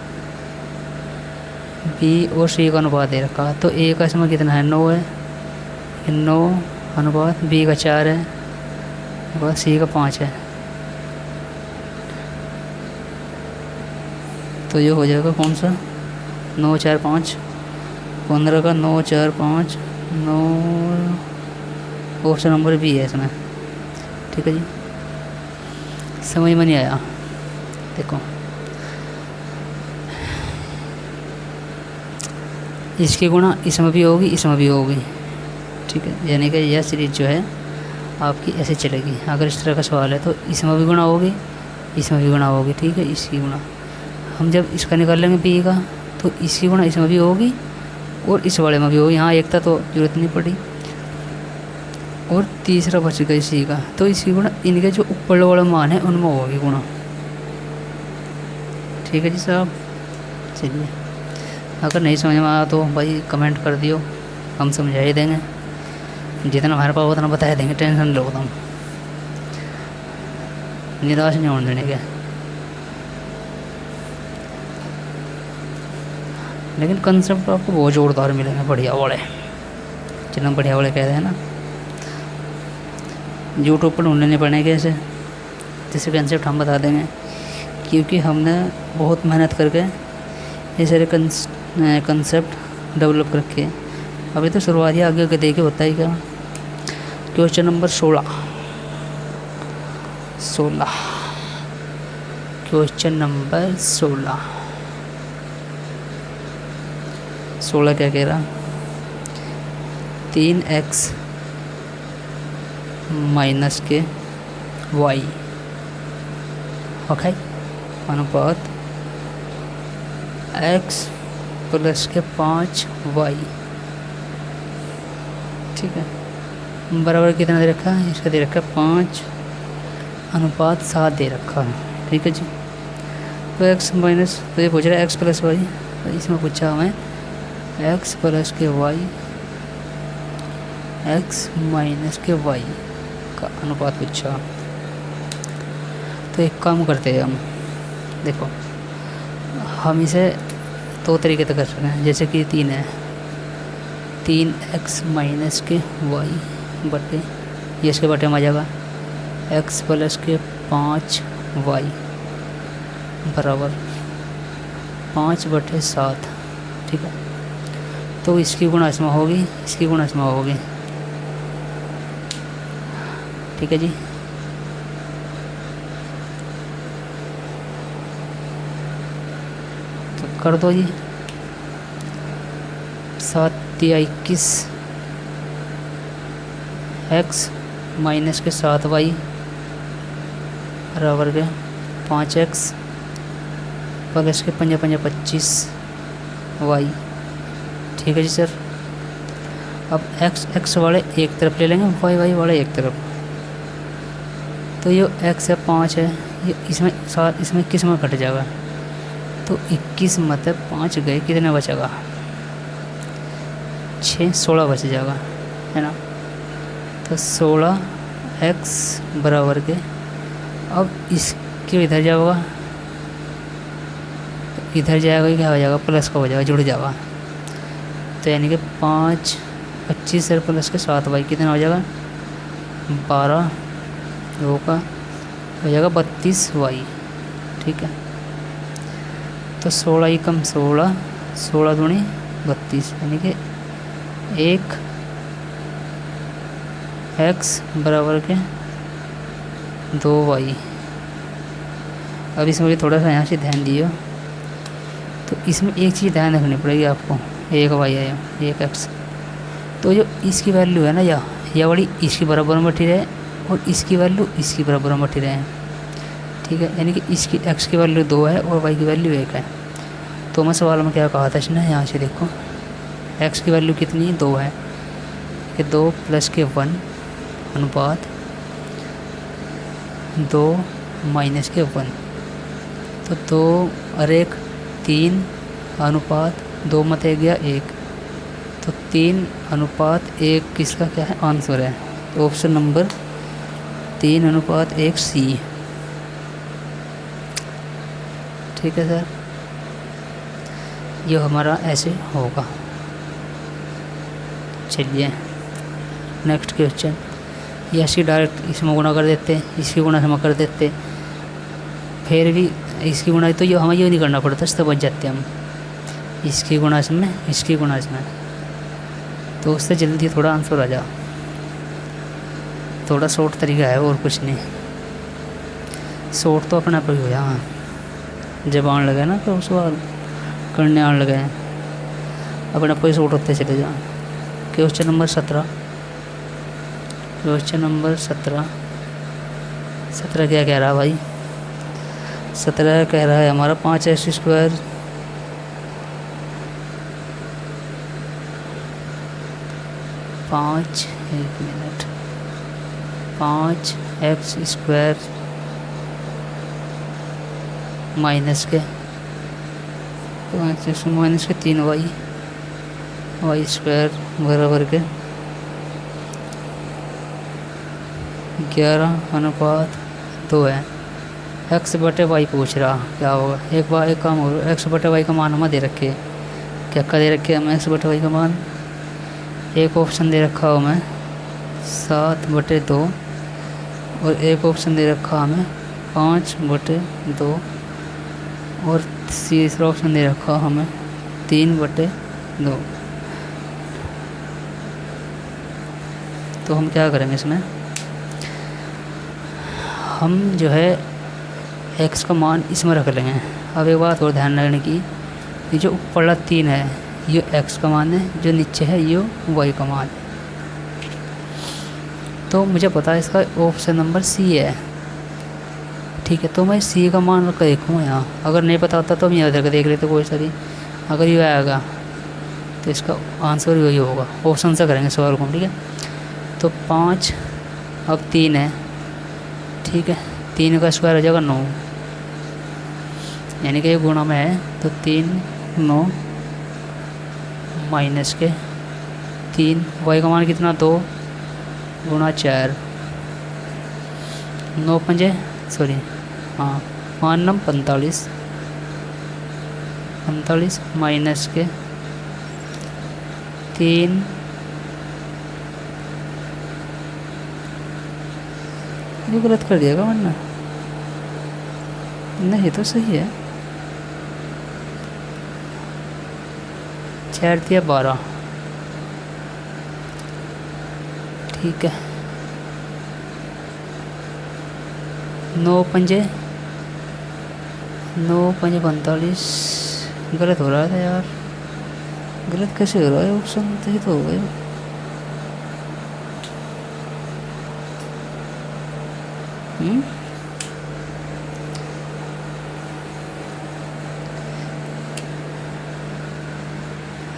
बी और सी का अनुपात दे रखा। तो ए का इसमें कितना है, 9 है, 9 अनुपात बी का 4 है, अनुपात सी का 5 है। तो ये हो जाएगा कौन सा, 9 4 5, 15 का 9 4 5 9, ऑप्शन नंबर बी है इसमें। ठीक है जी, समझ में नहीं आया, देखो इसकी गुणा इसमें भी होगी, इसमें भी होगी, ठीक है। यानी कि यह सीरीज जो है आपकी ऐसे चलेगी। अगर इस तरह का सवाल है तो इसमें भी गुणा होगी, इसमें भी गुणा होगी, ठीक है। इसकी गुणा हम जब इसका निकाल लेंगे बी का, तो इसकी गुणा इसमें भी होगी और इस वाले में भी होगी। यहाँ एक था तो जरूरत नहीं पड़ी, और तीसरा बच गया इसी का, तो इसकी गुणा इनके जो ऊपर वाले मान है उनमें होगी गुणा। ठीक है जी साहब, चलिए अगर नहीं समझ में आया तो भाई कमेंट कर दियो, हम समझा ही देंगे, जितना हमारे पास उतना बता देंगे, टेंशन लो तुम, निराश नहीं होने देने के। लेकिन कंसेप्ट आपको बहुत ज़ोरदार मिलेंगे, बढ़िया वाले, जितना बढ़िया वाले कहते हैं ना, यूट्यूब पर ढूंढने नहीं पड़ेंगे ऐसे, जैसे कंसेप्ट हम बता देंगे, क्योंकि हमने बहुत मेहनत करके ये सारे कंसेप्ट डेवलप कर रखे। अभी तो शुरुआत ही, आगे आगे देखे होता ही क्या। क्वेश्चन नंबर 16, क्वेश्चन नंबर 16 क्या कह रहा, 3x माइनस के y, ओके, अनुपात x प्लस के 5y, ठीक है, बराबर कितना दे रखा है, इसका दे रखा है 5:7 दे रखा है। ठीक है जी, तो x माइनस, तो ये पूछ रहा है x प्लस वाई, तो इसमें पूछा हमें x प्लस के y, x माइनस के y का अनुपात पूछा। तो एक काम करते हैं हम, देखो हम इसे 2 तरीके से कर सकते हैं, जैसे कि 3 है, 3x माइनस के y बटे, ये इसके बटे में आ जाएगा x प्लस के 5y बराबर 5/7, ठीक है। तो इसकी गुणा इसमें होगी, इसकी गुणा इसमें होगी, ठीक है जी। कर दो जी। 7 या 21 एक्स माइनस के 7 वाई बराबर के 5 एक्स प्लस के 5 5 25 वाई। ठीक है जी सर। अब एक्स वाले एक तरफ ले लेंगे, वाई वाले एक तरफ। तो ये एक्स है 5 है, ये इसमें 7 इसमें 21 में कट जाएगा। तो 21 मतलब 5 गए, कितना बचेगा? 6 16 बच जाएगा, है ना। तो 16 एक्स बराबर के, अब इसके इधर जाएगा, इधर जाएगा, क्या हो जाएगा? प्लस का हो जाएगा, जुड़ जाएगा। तो यानी कि 5 25 सर प्लस के 7 वाई कितना हो जाएगा? 12 2 का हो जाएगा 32 वाई। ठीक है। तो 16 ही कम 16, 16 दूनी 32, यानी कि 1 एक्स बराबर के 2 वाई। अब इसमें भी थोड़ा सा यहाँ से ध्यान दियो। तो इसमें एक चीज़ ध्यान रखनी पड़ेगी आपको, 1 वाई है 1 एक्स। तो जो इसकी वैल्यू है ना, या बड़ी इसकी बराबर में बैठी रहे और इसकी वैल्यू इसकी बराबर में बैठी रहे। ठीक है। यानी कि इसकी एक्स की वैल्यू 2 है और वाई की वैल्यू 1 है। तो मैं सवाल में क्या कहा था इसने, यहाँ से देखो एक्स की वैल्यू कितनी है? 2 है कि 2 प्लस के 1 अनुपात 2 माइनस के 1। तो 2 और 1 3 अनुपात 2 मत 1 गया 1। तो 3 अनुपात 1 किसका क्या है? आंसर है। तो ऑप्शन नंबर 3 अनुपात 1 सी। ठीक है सर, ये हमारा ऐसे होगा। चलिए नेक्स्ट क्वेश्चन। ये ऐसे डायरेक्ट इसमें गुणा कर देते, इसकी गुणा हम कर देते, फिर भी इसकी गुणा तो ये हमें ये नहीं करना पड़ता, इससे बच जाते हम। इसकी गुणा इसमें, इसकी गुणा इसमें, तो उससे जल्दी थोड़ा आंसर आ जा। थोड़ा शॉर्ट तरीका है और कुछ नहीं। शॉर्ट तो अपने आप ही हो जा। हाँ, जब आने लगे ना तो सवाल करने आने लगे अपने आप ही शॉर्ट होते चले जा। Question number 17। क्वेश्चन नंबर 17 क्या कह रहा है भाई? 17 कह रहा है हमारा 5x स्क्वायर एक मिनट 5x स्क्वायर माइनस के 5x माइनस के 3 वाई स्क्वायर बराबर के 11 अनुपात 2 है। एक्स बटे वाई पूछ रहा, क्या होगा? एक काम हो, एक्स बटे वाई का मान हमें दे रखे, क्या दे रखे हमें? एक्स बटे वाई का मान एक ऑप्शन दे रखा हो हमें 7/2 और एक ऑप्शन दे रखा हमें 5/2 और तीसरा ऑप्शन दे रखा हमें 3/2। तो हम क्या करेंगे इसमें? हम जो है एक्स का मान इसमें रख लेंगे। अब एक बात और ध्यान रखने की, ये जो ऊपर वाला 3 है ये एक्स का मान है, जो नीचे है ये वाई का मान है। तो मुझे पता है इसका ऑप्शन नंबर सी है। ठीक है, तो मैं सी का मान रख कर देखूँगा यहाँ। अगर नहीं पता होता तो हम यहाँ रख देख लेते कोई सारी। अगर ये आएगा तो इसका आंसर वही होगा। ऑप्शन से करेंगे सवाल को। ठीक है, तो 5 अब 3 है। ठीक है, 3 का स्क्वायर हो जाएगा 9, यानी कि ये गुणा में है तो 3 9 माइनस के 3 वाई का मान कितना? 2 गुणा 4 9 5 सॉरी हाँ 5 9 45 माइनस के 3 ये गलत कर दिएगा वरना नहीं तो सही है। 4 दिया 12। ठीक है, 9 5 45 गलत हो रहा था यार, गलत कैसे हो रहा है, ऑप्शन सही तो हो गए।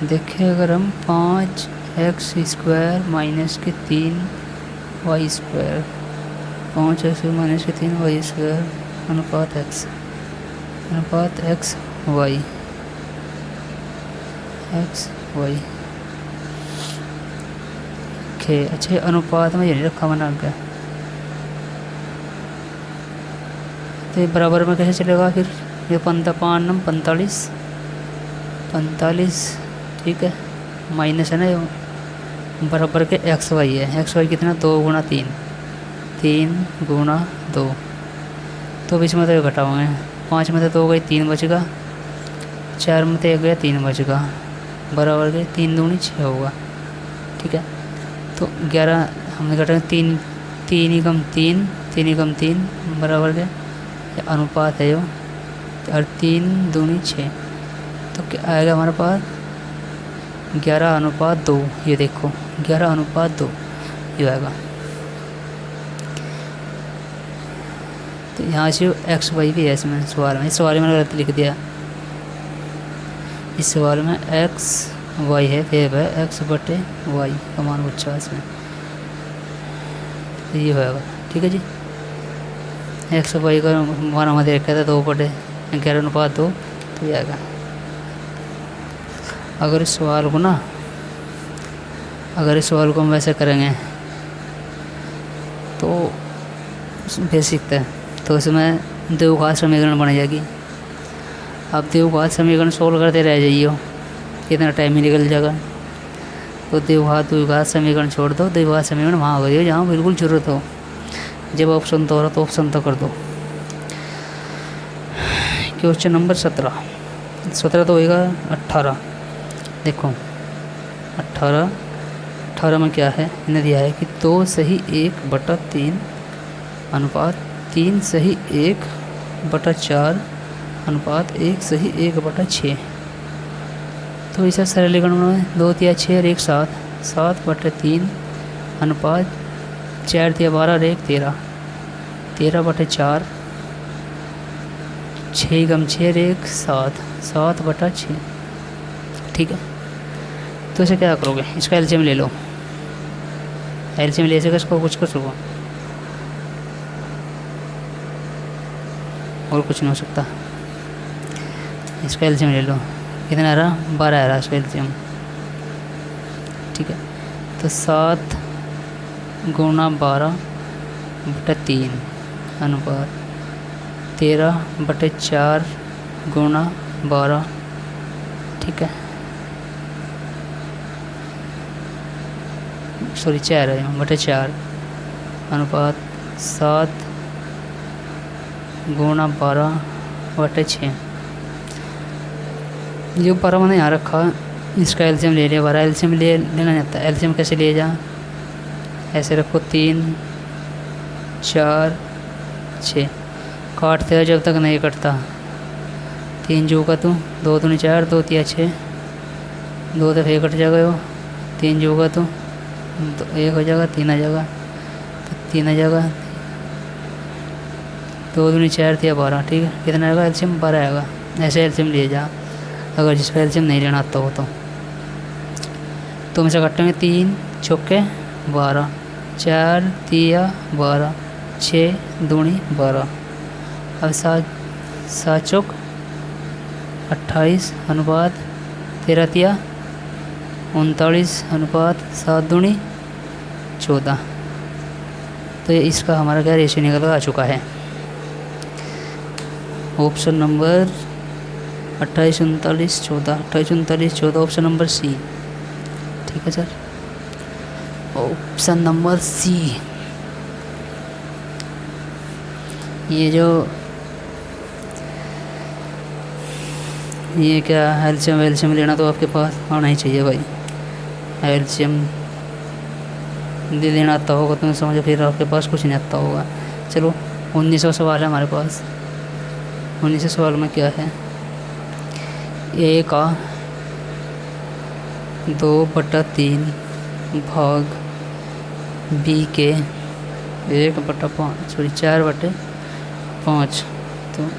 देखिए अगर हम 5x² माइनस के 3y², 5x माइनस के 3y² अनुपात x, अनुपात x y ओके। अच्छा अनुपात में ये नहीं रखा बना क्या, तो ये बराबर में कैसे चलेगा फिर, ये 45, ठीक है, माइनस है ना ये, बराबर के एक्स वाई है, एक्स वाई कितना 2 गुणा 3, 3 गुणा 2, तो बीच में तो ये घटाओगे, 5 में से 2 गई 3 बचेगा, 4 में से 1 गया 3 बचेगा, बराबर के 3 दूनी 6 होगा, ठीक है। तो 11 हमने घटाया 3, 3 एकम 3, 3 एकम 3 बराबर के अनुपात है जो, और 3 दूनी 6, तो क्या आएगा हमारे पास 11:2, ये देखो 11:2 ये आएगा। तो यहाँ से एक्स वाई भी है इसमें सवाल में, इस सवाल में गलत लिख दिया, इस सवाल में एक्स वाई है, फिर है x/y का मान बच्चा इसमें, तो ये होगा, ठीक है जी। एक्स वाई का मान हमारे रखा था 2/11:2, तो ये आएगा। अगर इस सवाल को हम वैसे करेंगे तो बेसिक था, तो इसमें द्विघात समीकरण बन जाएगी। आप द्विघात समीकरण सोल्व करते रह जाइए, कितना टाइम ही निकल जाएगा। तो द्विघात समीकरण छोड़ दो, द्विघात समीकरण वहाँ हो जाए जहाँ बिल्कुल ज़रूरत हो, जब ऑप्शन तो हो रहा तो ऑप्शन तो कर दो। क्वेश्चन नंबर 17 तो होएगा 18, देखो 18 में क्या है, इन्हें दिया है कि 2 सही 1/3 अनुपात 3 सही 1/4 अनुपात 1 सही 1/6। तो इसे सरलीकरण में 2 तिया 6 और 1 7, 7/3 अनुपात 4 तिया 12 और 1 13, 13/4, 6 कम 6 और 1 7, 7/6, ठीक है। तो इसे क्या करोगे, इसका एलसीएम ले लो, एलसीएम ले सके इसको कुछ कर सको, और कुछ नहीं हो सकता। इसका एलसीएम ले लो, कितना आ रहा 12 आ रहा इसका एलसीएम, ठीक है। तो 7 गुणा 12/3 अनुपात 13/4 गुणा 12, ठीक है, सॉरी 4/4 अनुपात 7 गुणा 12/6। जो 12 मैंने यहाँ रखा, इसका एलसीएम ले लिया, 12 एलसीएम लेना चाहता है, एलसीएम कैसे लिए जा, ऐसे रखो 3 4 6, काटते हो जब तक नहीं कटता, 3 जो का 2 दूनी 4, 2 तिया 6, 2 दफ़े कट जाएगा, 3 जो का 1 हो जाएगा, 3 आ जाएगा, तो 3 आ जाएगा, 2 दूनी 4 तिया 12, ठीक है, कितना आएगा एलसीएम 12 आएगा। ऐसे एलसीएम लिए जा, अगर जिस पर एलसीएम नहीं लेना आता हो तो हम इसे काटेंगे 3 चौके 12, 4 तिया 12, 6 दूनी 12, अब 7 चौक 28 अनुपात 13 तिया 39 अनुपात 7 दूनी 14। तो ये इसका हमारा क्या रेशियो निकल आ चुका है। Option number 28 39 14, 28 39 14, option number C, ठीक है सर, ऑप्शन नंबर सी। ये क्या एलसीएम लेना तो आपके पास आना ही चाहिए भाई, एलसीएम लेना आता होगा तो समझो, फिर आपके पास कुछ नहीं आता होगा। चलो 1900 सवाल है हमारे पास, 1900 सवाल में क्या है, ए का 2/3 भाग बी के 4/5। तो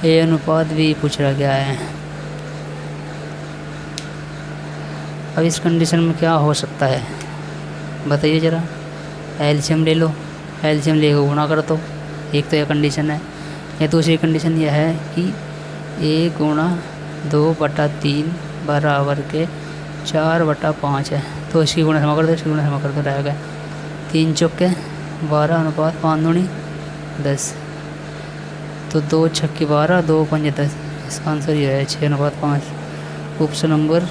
ए अनुपात बी पूछ रहा क्या है। अब इस कंडीशन में क्या हो सकता है बताइए ज़रा। एलसीएम ले लो, एलसीएम ले गुणा कर दो। एक तो यह कंडीशन है, या दूसरी कंडीशन यह है कि ए गुणा 2/3 बराबर के 4/5 है। तो इसकी गुणा समा कर दो, इसकी गुणा समा कर दो, रहेगा 3 चौके 12 अनुपात 5 दूनी 10। तो 2 छक्के 12, 2 पंजे 10। इसका आंसर यह है 6/5। ऑप्शन नंबर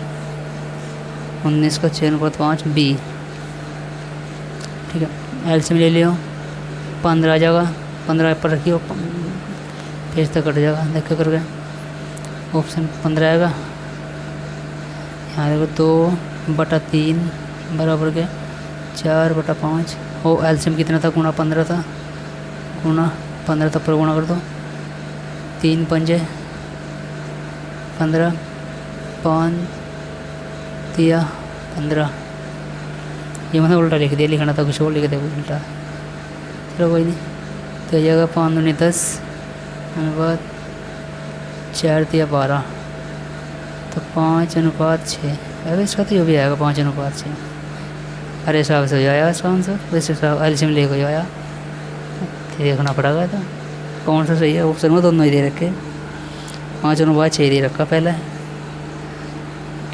19 का 6/5 बी। ठीक है, एलसीएम ले लियो, 15 आ जाएगा, 15 पर रखियो, पेज तक कट जाएगा, देखो करके ऑप्शन 15 आएगा। यहाँ देखो 2/3 बराबर के 4/5। और एलसीएम कितना था, गुणा 15 था, गुणा 15 तक पर गुणा कर दो, 3 पंजे 15, 5 तिया 15। ये मतलब उल्टा लिख दिया, लिखना था कुछ और लिख दिया उल्टा, चलो कोई नहीं। तो ये जगह 5 दूनी 10 अनुपात 4 तिया 12। तो 5/6। अरे इसका तो जो भी आएगा 5/6। अरे हिसाब से हो जाएगा इसका आंसर, वैसे हिसाब एलसीएम ले हो जाएगा, देखना पड़ेगा। तो कौन सा सही है, ऑप्शन में दोनों ही दे रखे, 5/6 दे रखा पहले।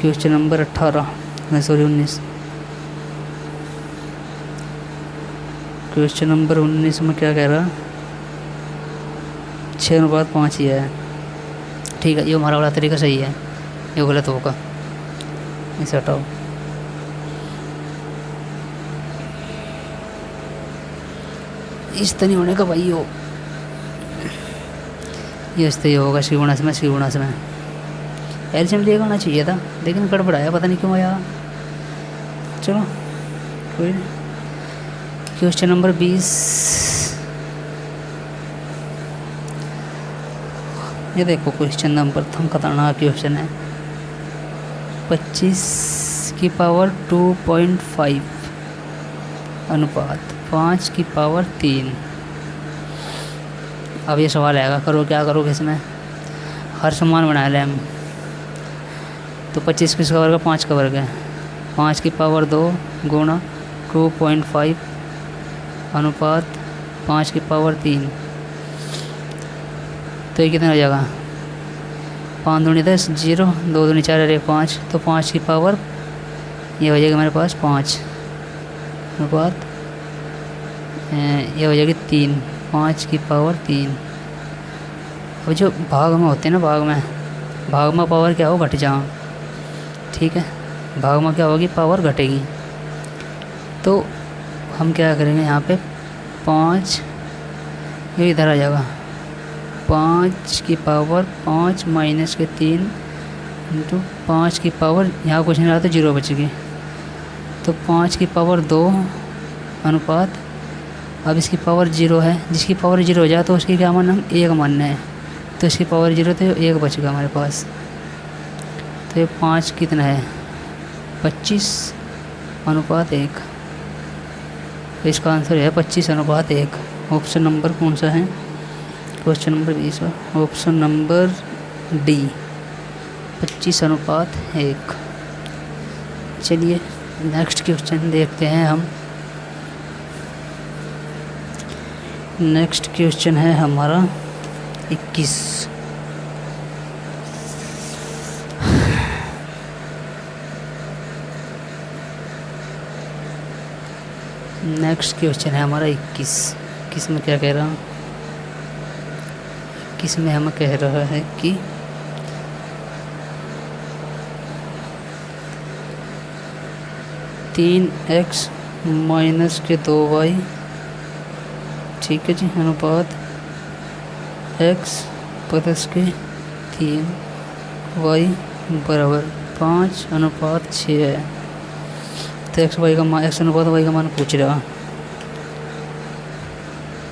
Question number 19। क्वेश्चन नंबर 19 में क्या कह रहा, 6/5 ही है। ठीक है, ये हमारा वाला तरीका सही है, ये गलत होगा, इसे हटाओ। इस तरह होने का भाई हो, ये इस तरह होगा, इसकी गुणा से में एलसीएम लिया होना चाहिए था, लेकिन गड़बड़ाया, पता नहीं क्यों आया। चलो कोई नहीं। Question number 20। ये देखो क्वेश्चन नंबर थम खतरनाक क्वेश्चन है। 25 की पावर 2.5 अनुपात 5 की पावर 3। अब ये सवाल आएगा, करो क्या करोगे इसमें, हर समान बना लें हम। तो 25 किसका वर्ग है, 5 का वर्ग है, 5 की पावर 2 गुणा 2.5 अनुपात 5 की पावर 3। तो ये कितना हो जाएगा, 5 दूनी 10, 0, 2 दूनी 4, अरे 5। तो 5 की पावर ये हो जाएगा मेरे पास 5 अनुपात ये हो जाएगी 3, 5 की पावर 3। अब जो भाग में होते हैं ना, भाग में पावर क्या हो, घट जाओ। ठीक है, भाग में क्या होगी, पावर घटेगी। तो हम क्या करेंगे यहाँ पे, 5 ये इधर आ जाएगा, 5 की पावर 5 माइनस के 3 इंटू 5 की पावर, यहाँ कुछ नहीं रहा तो 0 बच गई। तो 5 की पावर 2 अनुपात, अब इसकी पावर 0 है, जिसकी पावर 0 हो जाए तो उसकी क्या मानना, हम 1 मानना है। तो इसकी पावर 0 तो 1 बच गया हमारे पास। तो ये 5 कितना है, 25/1। तो इसका आंसर है 25/1। ऑप्शन नंबर कौन सा है, क्वेश्चन नंबर 20 का ऑप्शन नंबर डी, 25/1। चलिए नेक्स्ट क्वेश्चन देखते हैं हम। नेक्स्ट क्वेश्चन है हमारा 21। नेक्स्ट क्वेश्चन है हमारा 21। किसमें क्या कह रहा हूँ, किसमें हमें कह रहा है कि 3x माइनस के 2y, ठीक है जी, अनुपात x प्लस के 3y बराबर 5/6 है। तो x अनुपात y का मान पूछ रहा,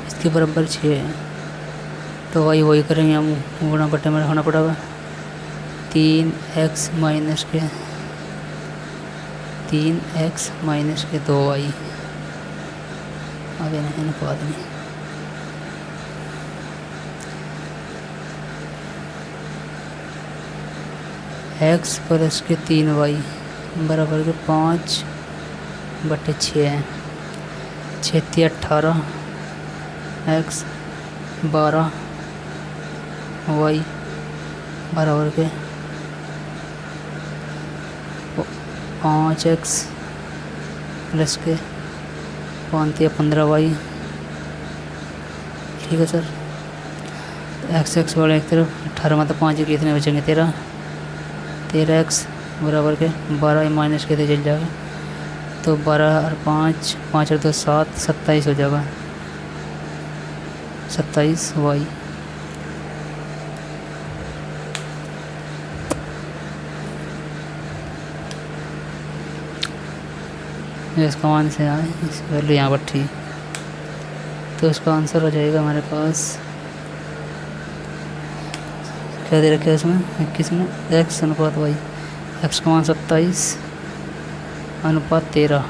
इसके बराबर 6 है। तो y वही करेंगे हम, गुणा बट्टे में रखना पड़ेगा, 3x-2y। अब इन्हें अनुपात नहीं, x प्लस के 3y बराबर के 5/6 है। 6 18, x 12, y बराबर के 5x प्लस के 5 या 15y। ठीक है सर। x वाले एक तरफ 18 मतलब 5 के कितने बचेंगे 13। 13x बराबर के 12 माइनस के चल जाएगा, तो 12 और 5 और 2 7, 27 हो जाएगा। 27y। इसका आंसर आए, इसकी वैल्यू यहाँ पर थी, तो इसका आंसर हो जाएगा हमारे पास, क्या दे रखे है इसमें 21 में, x अनुपात y। x का मान 27 अनुपात 13,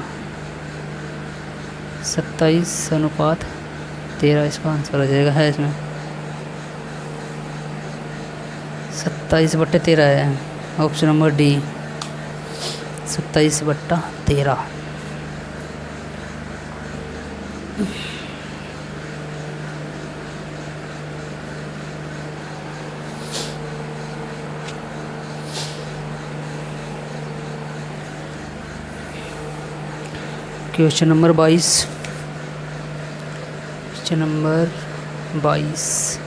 27 अनुपात 13 इसका आंसर हो जाएगा। है इसमें 27/13 है, option number D 27/13। Question number 22। Question number 22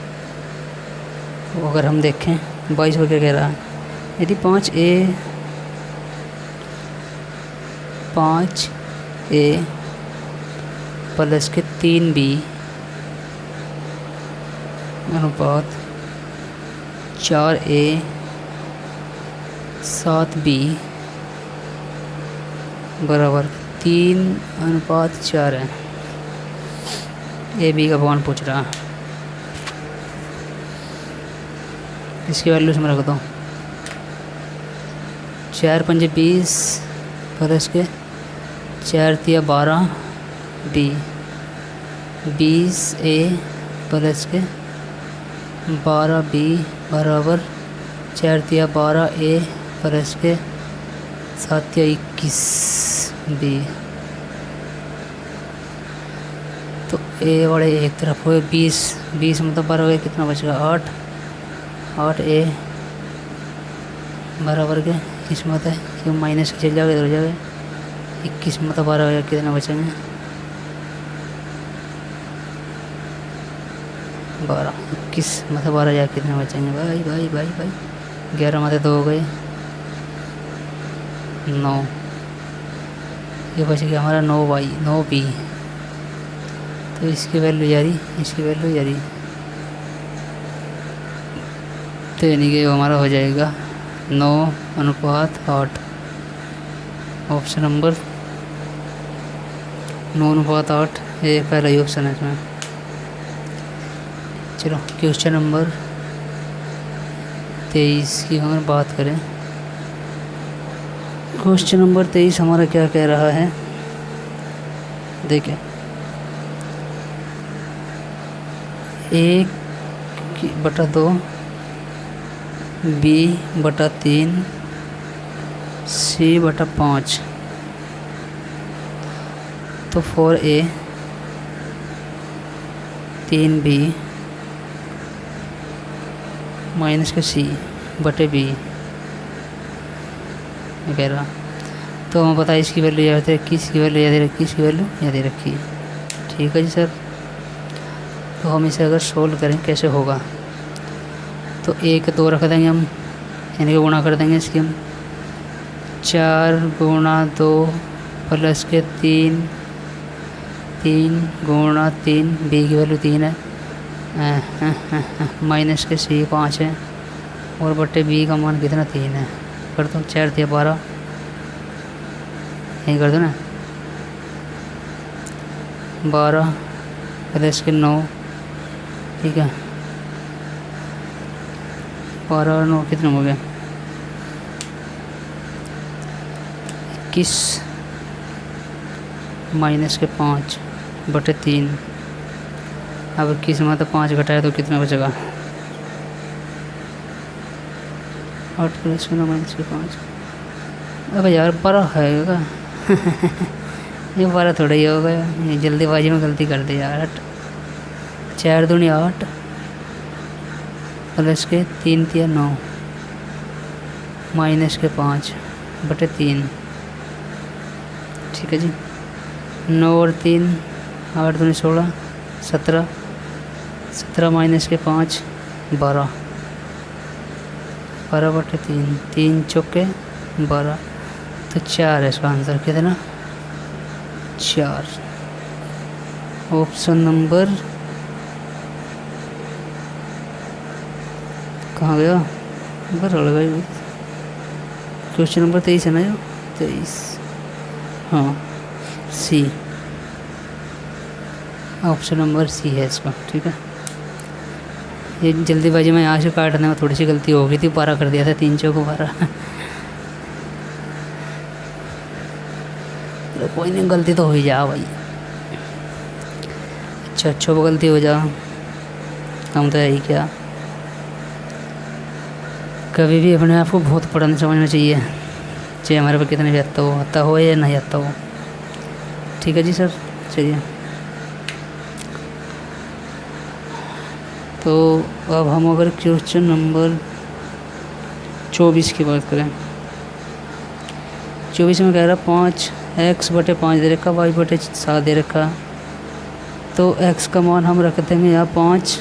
अगर हम देखें 22 को क्या कह रहा है, यदि 5a प्लस के 3b अनुपात 4a 7b बराबर 3:4 है। ए बी का मान पूछ रहा है, इसकी वैल्यू इसमें रख दो। 4 पंजे 20 प्लस के 4 तिया 12 बी 20a प्लस के 12b बराबर 4 तिया 12a प्लस के 7 तिया 21b। तो ए वाले एक तरफ हुए 20 मतलब 12 हो गया, कितना बचेगा 8a बराबर के किस्मत है क्यों माइनस चल जाएगा, इधर हो जाएगा 21 मतलब 12 हो गया, कितना बचेंगे 12, 21 मतलब 12 जाए कितने बचेंगे भाई 11 मतलब 2 हो गए 9, ये बच गया हमारा 9b। तो इसकी वैल्यू जारी, तो यानी कि हमारा हो जाएगा 9:8। ऑप्शन नंबर 9:8 ये पहला ही ऑप्शन है इसमें। चलो क्वेश्चन नंबर 23 की हम बात करें। क्वेश्चन नंबर 23 हमारा क्या कह रहा है, देखिए 1/2 b/3 c/5 तो 4a 3b माइनस के c/b वगैरह। तो हमें पता है इसकी वैल्यू याद है, किसकी वैल्यू याद रखी, इसकी वैल्यू याद रखी। ठीक है जी सर। तो हम इसे अगर सोल्व करें कैसे होगा, तो 1 2 रख देंगे हम, यानी कि गुणा कर देंगे इसकी हम। 4 × 2 प्लस के 3 × 3 b की वैल्यू 3 है, माइनस के c 5 है और बटे b का मान कितना 3 है। कर दो 4 × 12 यही कर दो ना, 12 प्लस के 9, ठीक है 12 और 9 कितना हो गया 21 माइनस के 5 बटे 3। अब 21 में तो 5 घटाए तो कितना बचेगा? 8 प्लस 9 माइनस के 5। अब यार 12 है क्या? ये 12 थोड़ा ही होगा, ये जल्दीबाजी में गलती कर दी यार। 4 दूनी 8 प्लस के 3 तिया 9 माइनस के 5 बटे 3। ठीक है जी। 9 और 3 8 दूनी 16 17 17 माइनस के 5 12 12 बटे 3 3 चौके 12 तो 4 है इसका आंसर। कितना? 4। ऑप्शन नंबर कहाँ गया? बरड़ गई। क्वेश्चन नंबर 23 है ना जो? 23 हाँ, सी। ऑप्शन नंबर सी है इसका। ठीक है। ये जल्दीबाजी में यहाँ से काटने में थोड़ी सी गलती हो गई थी, 12 कर दिया था, 3 चौक 12। कोई नहीं, गलती तो हो ही जा भाई। अच्छा वो गलती हो जा, हम तो यही क्या। कभी भी अपने आप को बहुत पढ़ना समझना चाहिए, चाहे हमारे पर कितने भी आता हो या नहीं आता हो। ठीक है जी सर, चलिए। तो अब हम अगर क्वेश्चन नंबर 24 की बात करें, 24 में कह रहा 5x बटे 5 दे रखा, y बटे 7 दे रखा। तो x का मान हम रख देंगे यहाँ 5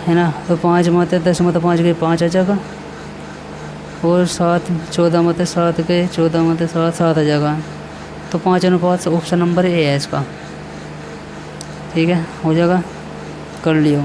है ना। तो 5 मत 10 मत 5 के 5 आ जाएगा, और 7 14 मत 7 के 14 मत 7 7 आ जाएगा। तो 5 अनुपात ऑप्शन नंबर ए है इसका। ठीक है, हो जाएगा, कर लियो।